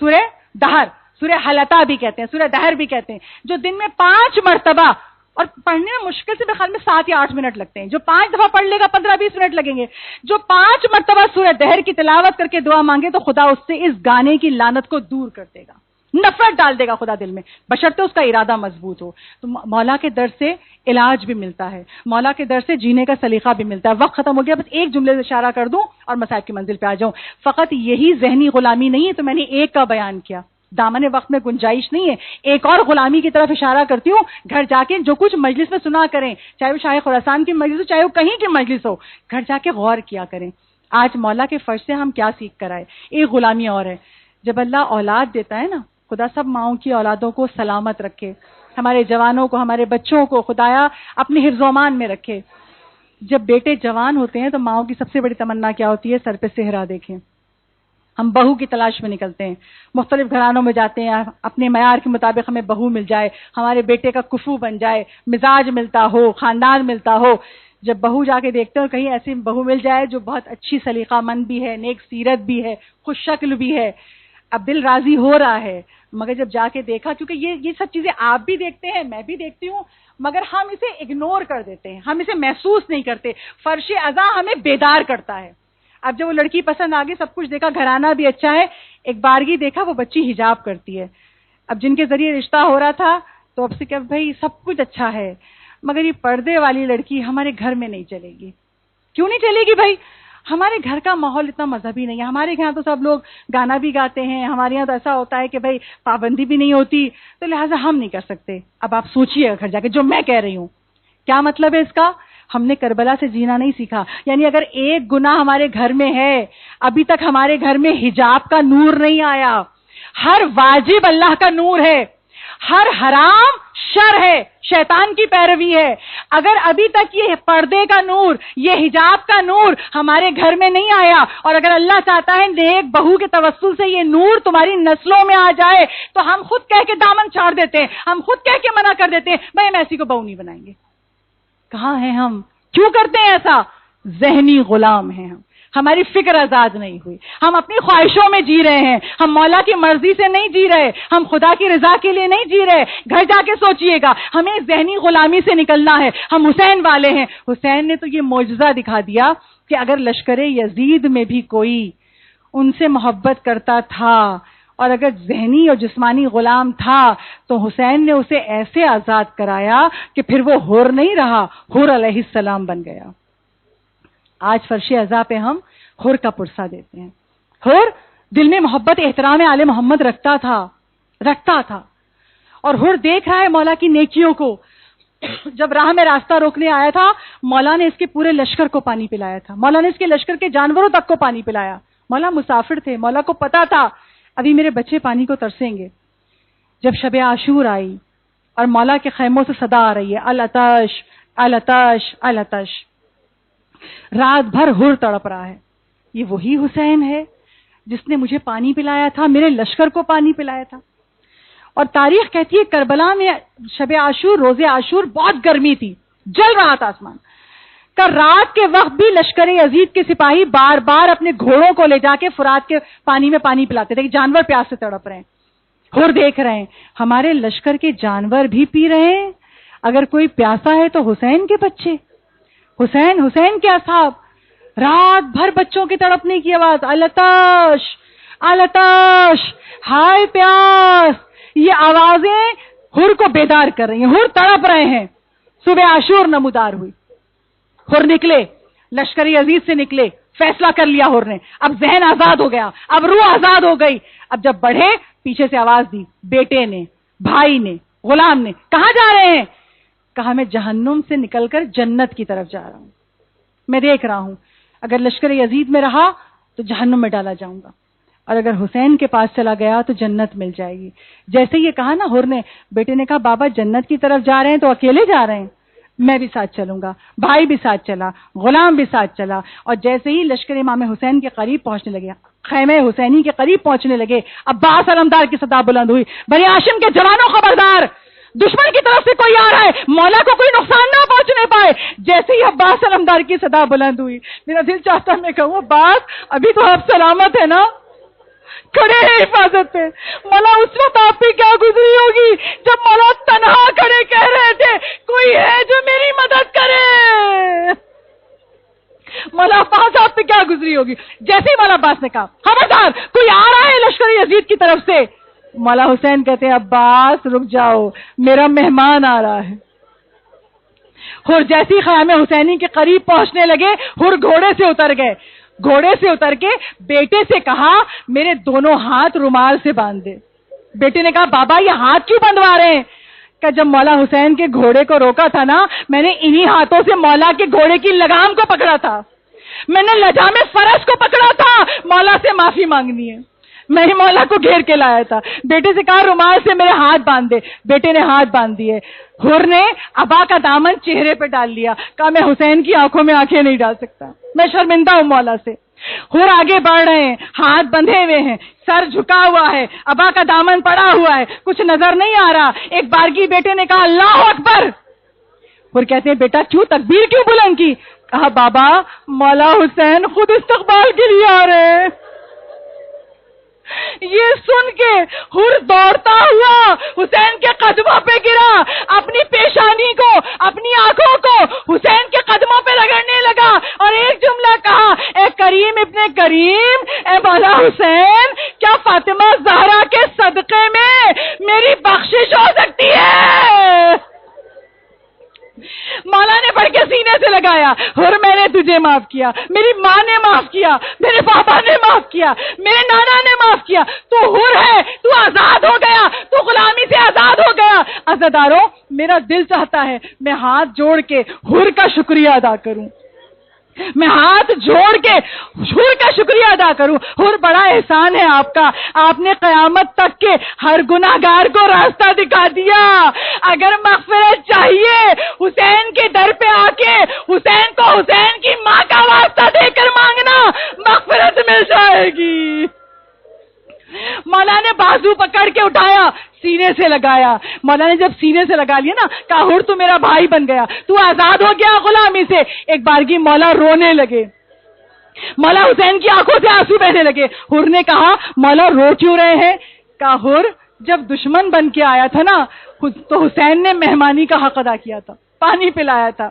سورہ دہر, سورہ حلطہ بھی کہتے ہیں, سورہ دہر بھی کہتے ہیں, جو دن میں 5 مرتبہ, اور پڑھنے میں مشکل سے خیال میں 7 یا 8 منٹ لگتے ہیں. جو 5 دفعہ پڑھ لے گا 15-20 منٹ لگیں گے. جو 5 مرتبہ سورہ دہر کی تلاوت کر کے دعا مانگے تو خدا اس سے اس گانے کی لعنت کو دور کر دے گا, نفرت ڈال دے گا خدا دل میں, بشرطے اس کا ارادہ مضبوط ہو. تو مولا کے در سے علاج بھی ملتا ہے, مولا کے در سے جینے کا سلیقہ بھی ملتا ہے. وقت ختم ہو گیا, بس ایک جملے سے اشارہ کر دوں اور مسائل کی منزل پہ آ جاؤں. فقط یہی ذہنی غلامی نہیں ہے, تو میں نے ایک کا بیان کیا, دامن وقت میں گنجائش نہیں ہے. ایک اور غلامی کی طرف اشارہ کرتی ہوں, گھر جا کے جو کچھ مجلس میں سنا کریں, چاہے وہ شاہ خراسان کی مجلس ہو, چاہے وہ کہیں کی مجلس ہو, گھر جا کے غور کیا کریں. آج مولا کے فرض سے ہم کیا سیکھ کر آئے. ایک غلامی اور ہے, جب اللہ اولاد دیتا ہے نا, خدا سب ماؤں کی اولادوں کو سلامت رکھے, ہمارے جوانوں کو, ہمارے بچوں کو خدایا اپنے حفظ و امان میں رکھے. جب بیٹے جوان ہوتے ہیں تو ماؤں کی سب سے بڑی تمنا کیا ہوتی ہے؟ سر پہ صحرا دیکھیں. ہم بہو کی تلاش میں نکلتے ہیں, مختلف گھرانوں میں جاتے ہیں, اپنے معیار کے مطابق ہمیں بہو مل جائے, ہمارے بیٹے کا کفو بن جائے, مزاج ملتا ہو, خاندان ملتا ہو. جب بہو جا کے دیکھتے ہو کہیں ایسی بہو مل جائے جو بہت اچھی سلیقہ مند بھی ہے, نیک سیرت بھی ہے, خوش شکل بھی ہے, اب دل راضی ہو رہا ہے. مگر جب جا کے دیکھا, کیونکہ یہ سب چیزیں آپ بھی دیکھتے ہیں, میں بھی دیکھتی ہوں, مگر ہم اسے اگنور کر دیتے ہیں, ہم اسے محسوس نہیں کرتے. فرش ازاں ہمیں بیدار کرتا ہے. اب جب وہ لڑکی پسند آ گئی, سب کچھ دیکھا, گھرانہ بھی اچھا ہے, ایک بارگی دیکھا وہ بچی حجاب کرتی ہے. اب جن کے ذریعے رشتہ ہو رہا تھا تو اب سے کہ بھائی سب کچھ اچھا ہے, مگر یہ پردے والی لڑکی ہمارے گھر میں نہیں چلے گی. کیوں نہیں چلے گی بھائی؟ ہمارے گھر کا ماحول اتنا مذہبی نہیں ہے. ہمارے یہاں تو سب لوگ گانا بھی گاتے ہیں, ہمارے یہاں تو ایسا ہوتا ہے کہ بھائی پابندی بھی نہیں ہوتی, تو لہٰذا ہم نہیں کر سکتے. اب آپ سوچئے گھر جا کے جو میں کہہ رہی ہوں, کیا مطلب ہے اس کا؟ ہم نے کربلا سے جینا نہیں سیکھا. یعنی اگر ایک گناہ ہمارے گھر میں ہے, ابھی تک ہمارے گھر میں حجاب کا نور نہیں آیا. ہر واجب اللہ کا نور ہے, ہر حرام شر ہے, شیطان کی پیروی ہے. اگر ابھی تک یہ پردے کا نور, یہ حجاب کا نور ہمارے گھر میں نہیں آیا, اور اگر اللہ چاہتا ہے نیک بہو کے توسل سے یہ نور تمہاری نسلوں میں آ جائے, تو ہم خود کہہ کے دامن چھاڑ دیتے ہیں, ہم خود کہہ کے منع کر دیتے ہیں, بھائی ہم ایسی کو بہو نہیں بنائیں گے. کہاں ہیں ہم؟ کیوں کرتے ہیں ایسا؟ ذہنی غلام ہیں ہم, ہماری فکر آزاد نہیں ہوئی, ہم اپنی خواہشوں میں جی رہے ہیں, ہم مولا کی مرضی سے نہیں جی رہے, ہم خدا کی رضا کے لیے نہیں جی رہے. گھر جا کے سوچئے گا, ہمیں ذہنی غلامی سے نکلنا ہے. ہم حسین والے ہیں. حسین نے تو یہ معجزہ دکھا دیا کہ اگر لشکر یزید میں بھی کوئی ان سے محبت کرتا تھا اور اگر ذہنی اور جسمانی غلام تھا تو حسین نے اسے ایسے آزاد کرایا کہ پھر وہ حور نہیں رہا, حور علیہ السلام بن گیا. آج فرش ازا پہ ہم حور کا پرسہ دیتے ہیں. حور دل میں محبت احترام آل محمد رکھتا تھا, اور حور دیکھ رہا ہے مولا کی نیکیوں کو. جب راہ میں راستہ روکنے آیا تھا, مولا نے اس کے پورے لشکر کو پانی پلایا تھا, مولا نے اس کے لشکر کے جانوروں تک کو پانی پلایا. مولا مسافر تھے, مولا کو پتا تھا ابھی میرے بچے پانی کو ترسیں گے. جب شب عاشور آئی اور مولا کے خیموں سے صدا آ رہی ہے, العطش العطش العطش, رات بھر حور تڑپ رہا ہے. یہ وہی حسین ہے جس نے مجھے پانی پلایا تھا, میرے لشکر کو پانی پلایا تھا. اور تاریخ کہتی ہے کربلا میں شب عاشور, روز عاشور بہت گرمی تھی, جل رہا تھا آسمان. رات کے وقت بھی لشکر یزید کے سپاہی بار بار اپنے گھوڑوں کو لے جا کے فرات کے پانی میں پانی پلاتے تھے کہ جانور پیاس سے تڑپ رہے ہیں. حور دیکھ رہے ہیں ہمارے لشکر کے جانور بھی پی رہے ہیں, اگر کوئی پیاسا ہے تو حسین کے بچے, حسین کے اصحاب. رات بھر بچوں کی تڑپنے کی آواز, العطش العطش, ہائے پیاس. یہ آوازیں حور کو بیدار کر رہی ہیں, حور تڑپ رہے ہیں. صبح عاشور نمودار ہوئی, حور نکلے, لشکر عزیز سے نکلے, فیصلہ کر لیا حور نے, اب ذہن آزاد ہو گیا, اب روح آزاد ہو گئی, اب جب بڑھے پیچھے سے آواز دی بیٹے نے, بھائی نے, غلام نے, کہاں جا رہے ہیں؟ کہا میں جہنم سے نکل کر جنت کی طرف جا رہا ہوں. میں دیکھ رہا ہوں اگر لشکر یزید میں رہا تو جہنم میں ڈالا جاؤں گا, اور اگر حسین کے پاس چلا گیا تو جنت مل جائے گی. جیسے یہ کہا نا حر نے, بیٹے نے کہا بابا جنت کی طرف جا رہے ہیں تو اکیلے جا رہے ہیں؟ میں بھی ساتھ چلوں گا. بھائی بھی ساتھ چلا, غلام بھی ساتھ چلا, اور جیسے ہی لشکر امام حسین کے قریب پہنچنے لگے, خیمہ حسینی کے قریب پہنچنے لگے, عباس علمدار کی صدا بلند ہوئی, بنی ہاشم کے جوانوں خبردار, دشمن کی طرف سے کوئی آ رہا ہے, مولا کو کوئی نقصان نہ پہنچنے پائے. جیسے ہی عباس علمدار کی صدا بلند ہوئی, میرا دل چاہتا میں کہوں عباس ابھی تو آپ سلامت ہے نا, کھڑے ہیں حفاظت پہ. مولا اس وقت آپ پہ کیا گزری ہوگی جب مولا تنہا کھڑے کہہ رہے تھے کوئی ہے جو میری مدد کرے. مولا عباس آپ پہ کیا گزری ہوگی. جیسے ہی مولا عباس نے کہا خبردار کوئی آ رہا ہے لشکر یزید کی طرف سے, مولا حسین کہتے ہیں عباس رک جاؤ میرا مہمان آ رہا ہے. اور جیسے ہی خیمہ حسینی کے قریب پہنچنے لگے ہر گھوڑے سے اتر گئے. گھوڑے سے اتر کے بیٹے سے کہا میرے دونوں ہاتھ رومال سے باندھ دے. بیٹے نے کہا بابا یہ ہاتھ کیوں بندھوا رہے ہیں؟ کہ جب مولا حسین کے گھوڑے کو روکا تھا نا, میں نے انہی ہاتھوں سے مولا کے گھوڑے کی لگام کو پکڑا تھا, میں نے لجام فرس کو پکڑا تھا, مولا سے معافی مانگنی ہے, میں ہی مولا کو گھیر کے لایا تھا. بیٹے سے کہا رومال سے میرے ہاتھ باندھ دے. بیٹے نے ہاتھ باندھ دیے. حر نے ابا کا دامن چہرے پہ ڈال لیا, کہا میں حسین کی آنکھوں میں آنکھیں نہیں ڈال سکتا, میں شرمندہ ہوں مولا سے. حر آگے بڑھ رہے ہیں, ہاتھ بندھے ہوئے ہیں, سر جھکا ہوا ہے, ابا کا دامن پڑا ہوا ہے, کچھ نظر نہیں آ رہا. ایک بارگی بیٹے نے کہا اللہ اکبر. حر کہتے ہیں بیٹا کیوں تکبیر کیوں بلند کی؟ کہا بابا مولا حسین خود استقبال کے لیے آ رہے ہیں. یہ سن کے حر دوڑتا ہوا حسین کے قدموں پہ گرا, اپنی پیشانی کو اپنی آنکھوں کو حسین کے قدموں پہ رگڑنے لگا اور ایک جملہ کہا اے کریم ابن کریم, اے مولا حسین کیا فاطمہ زہرا کے صدقے میں میری بخشش ہو سکتی ہے؟ مولا نے بڑھ کے سینے سے لگایا, اور میں نے تجھے معاف کیا, میری ماں نے معاف کیا, میرے پاپا نے معاف کیا, میرے نانا نے معاف کیا, تو حر ہے, تو آزاد ہو گیا, تو غلامی سے آزاد ہو گیا. عزاداروں میرا دل چاہتا ہے میں ہاتھ جوڑ کے حر کا شکریہ ادا کروں, میں ہاتھ جوڑ کے حر کا شکریہ ادا کروں. حر بڑا احسان ہے آپ کا, آپ نے قیامت تک کے ہر گناہگار کو راستہ دکھا دیا. اگر مغفرت چاہیے حسین کے در پہ آ کے حسین کو حسین کی ماں کا واسطہ دے کر مانگنا, مغفرت مل جائے گی. مولا نے بازو پکڑ کے اٹھایا, سینے سے لگایا. مولا نے جب سینے سے لگا لیا نا, کہا حر تو میرا بھائی بن گیا, تو آزاد ہو گیا غلامی سے. ایک بارگی مولا رونے لگے, مولا حسین کی آنکھوں سے آنسو بہنے لگے. حر نے کہا مولا رو کیوں رہے ہیں؟ کہا حر جب دشمن بن کے آیا تھا نا تو حسین نے مہمانی کا حق ادا کیا تھا, پانی پلایا تھا,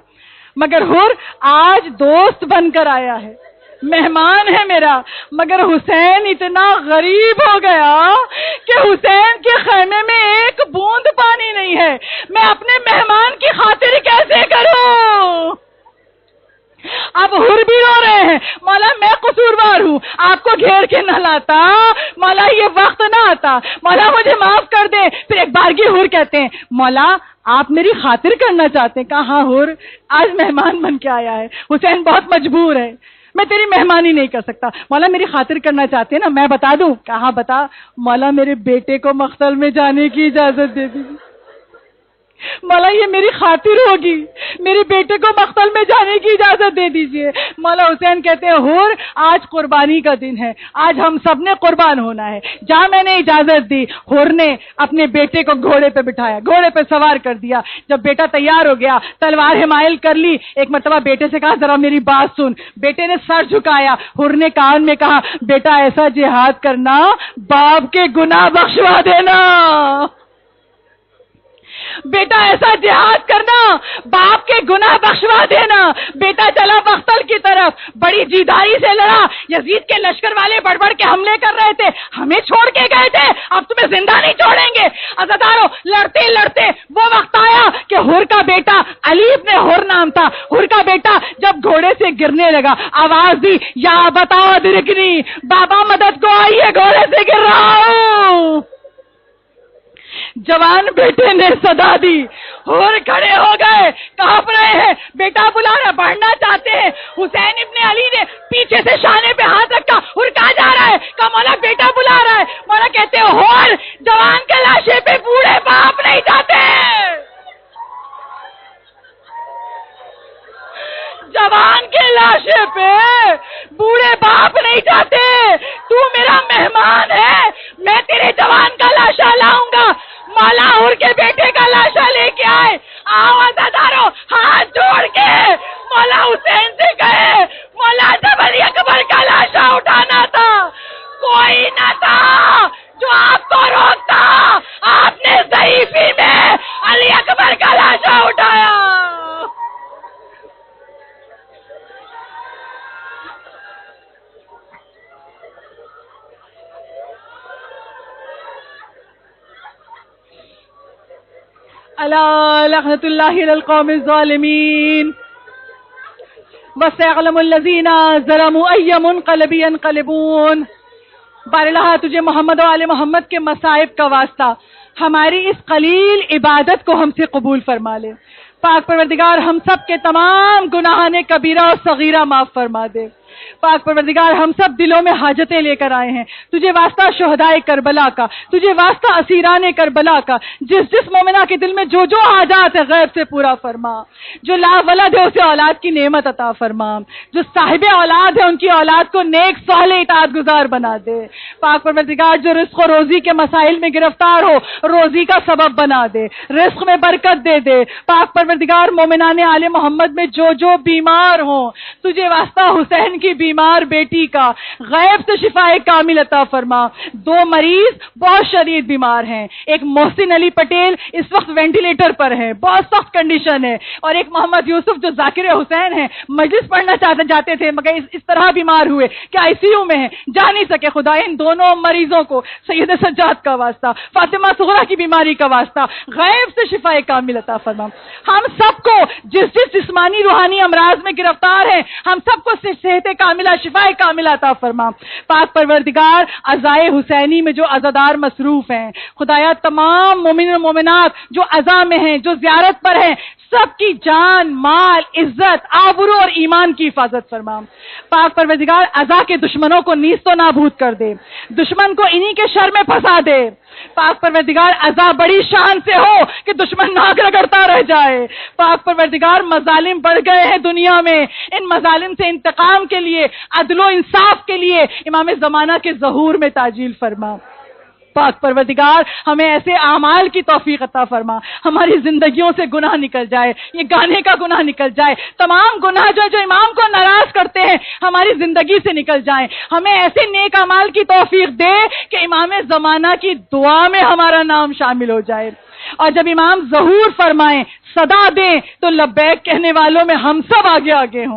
مگر حر آج دوست بن کر آیا ہے, مہمان ہے میرا. مگر حسین اتنا غریب ہو گیا کہ حسین کے خیمے میں ایک بوند پانی نہیں ہے, میں اپنے مہمان کی خاطر کیسے کروں؟ اب حر بھی رو رہے ہیں, مولا میں قصوروار ہوں, آپ کو گھیر کے نہ لاتا, مولا یہ وقت نہ آتا, مولا مجھے معاف کر دے. پھر ایک بارگی حر کہتے ہیں مولا آپ میری خاطر کرنا چاہتے ہیں؟ کہا ہاں حر آج مہمان بن کے آیا ہے, حسین بہت مجبور ہے, میں تیری مہمانی نہیں کر سکتا. مولا میری خاطر کرنا چاہتے ہیں نا, میں بتا دوں؟ کہا بتا. مولا میرے بیٹے کو مقتل میں جانے کی اجازت دے دیجیے. مولا یہ میری خاطر ہوگی, میرے بیٹے کو مقتل میں جانے کی اجازت دے دیجیے. مولا حسین کہتے ہیں حر آج قربانی کا دن ہے, آج ہم سب نے قربان ہونا ہے, جا میں نے اجازت دی. حر نے اپنے بیٹے کو گھوڑے پہ بٹھایا, گھوڑے پہ سوار کر دیا. جب بیٹا تیار ہو گیا تلوار حمائل کر لی. ایک مرتبہ بیٹے سے کہا ذرا میری بات سن. بیٹے نے سر جھکایا. حر نے کان میں کہا بیٹا ایسا جہاد کرنا باپ کے گناہ بخشوا دینا, بیٹا ایسا جہاد کرنا باپ کے گناہ بخشوا دینا. بیٹا چلا بختر کی طرف, بڑی جیداری سے لڑا. یزید کے لشکر والے بڑھ بڑھ کے حملے کر رہے تھے, ہمیں چھوڑ کے گئے تھے, اب تمہیں زندہ نہیں چھوڑیں گے. عزادارو لڑتے لڑتے وہ وقت آیا کہ حر کا بیٹا, علی ابن حر نام تھا, حر کا بیٹا جب گھوڑے سے گرنے لگا آواز دی یا بتاؤ درکنی, بابا مدد کو آئیے گھوڑے سے گر رہا ہوں. جوان بیٹے نے صدا دی، حور کھڑے ہو گئے، کانپ رہے ہیں، بیٹا بلا رہا، بڑھنا چاہتے ہیں۔ حسین ابن علی نے پیچھے سے شانے پہ ہاتھ رکھا، حور کہاں جا رہا ہے؟ کہا مولا بیٹا بلا رہا ہے۔ مولا کہتے ہیں حور جوان کے لاشے پہ بوڑھے باپ نہیں جاتے، جوان کے لاشے پہ بوڑھے باپ نہیں جاتے۔ تو میرا مہمان ہے، میں تیرے جوان کا لاشا لاؤں گا۔ مولا حور کے بیٹے کا لاشا لے کے آئے، آؤ عزادارو ہاتھ جوڑ کے مولا حسین سے کہے مولا جب علی اکبر کا لاشا اٹھانا تھا کوئی نہ تھا جو آپ کو روکتا، آپ نے ضعیفی میں علی اکبر کا لاشا اٹھایا۔ الا لعنت اللہ علی القوم الظالمین وسيعلم الذین ظلموا ای منقلب ینقلبون۔ بار اللہ تجھے محمد و آل محمد کے مصائب کا واسطہ ہماری اس قلیل عبادت کو ہم سے قبول فرما لے۔ پاک پروردگار ہم سب کے تمام گناہان کبیرہ اور صغیرہ معاف فرما دے۔ پاک پروردگار ہم سب دلوں میں حاجتیں لے کر آئے ہیں، تجھے واسطہ شہدائے کربلا کا، تجھے واسطہ اسیران کربلا کا، جس مومنہ کے دل میں جو حاجات ہے غیب سے پورا فرما، جو لا ولد ہے اسے اولاد کی نعمت عطا فرما، جو صاحب اولاد ہے ان کی اولاد کو نیک صالح اطاعت گزار بنا دے۔ پاک پروردگار جو رزق و روزی کے مسائل میں گرفتار ہو روزی کا سبب بنا دے، رزق میں برکت دے دے۔ پاک پروردگار مومنان آل محمد میں جو بیمار ہوں تجھے واسطہ حسین کی بیمار بیٹی کا غیب سے شفائے کامل عطا فرما۔ دو مریض بہت شدید بیمار ہیں، ایک محسن علی پٹیل اس وقت وینٹیلیٹر پر ہے، بہت سخت کنڈیشن ہے، اور ایک محمد یوسف جو ذاکر حسین ہیں، مجلس پڑھنا جاتے تھے مگر اس طرح بیمار ہوئے کہ آئی سی یو میں ہیں، جا نہیں سکے۔ خدا ان دونوں مریضوں کو سید سجاد کا واسطہ، فاطمہ صغرا کی بیماری کا واسطہ غیب سے شفائے کامل عطا فرما۔ ہم سب کو جس جسمانی روحانی امراض میں گرفتار ہیں ہم سب کو صحت کاملہ شفائے کاملہ عطا فرما۔ پاک پروردگار عزائے حسینی میں جو عزادار مصروف ہیں خدایا تمام مومن و مومنات جو عزا میں ہیں جو زیارت پر ہیں سب کی جان مال عزت آبرو اور ایمان کی حفاظت فرما۔ پاک پروردگار عزا کے دشمنوں کو نیست و نابود کر دے، دشمن کو انہی کے شر میں پھنسا دے۔ پاک پروردگار عزا بڑی شان سے ہو کہ دشمن ناک رگڑتا رہ جائے۔ پاک پروردگار مظالم بڑھ گئے ہیں دنیا میں، ان مظالم سے انتقام کے لیے عدل و انصاف کے لیے امام زمانہ کے ظہور میں تعجیل فرما۔ پاک پروردگار ہمیں ایسے اعمال کی توفیق عطا فرما، ہماری زندگیوں سے گناہ نکل جائے، یہ گانے کا گناہ نکل جائے، تمام گناہ جو امام کو ناراض کرتے ہیں ہماری زندگی سے نکل جائیں۔ ہمیں ایسے نیک اعمال کی توفیق دے کہ امام زمانہ کی دعا میں ہمارا نام شامل ہو جائے، اور جب امام ظہور فرمائیں صدا دیں تو لبیک کہنے والوں میں ہم سب آگے آگے ہوں۔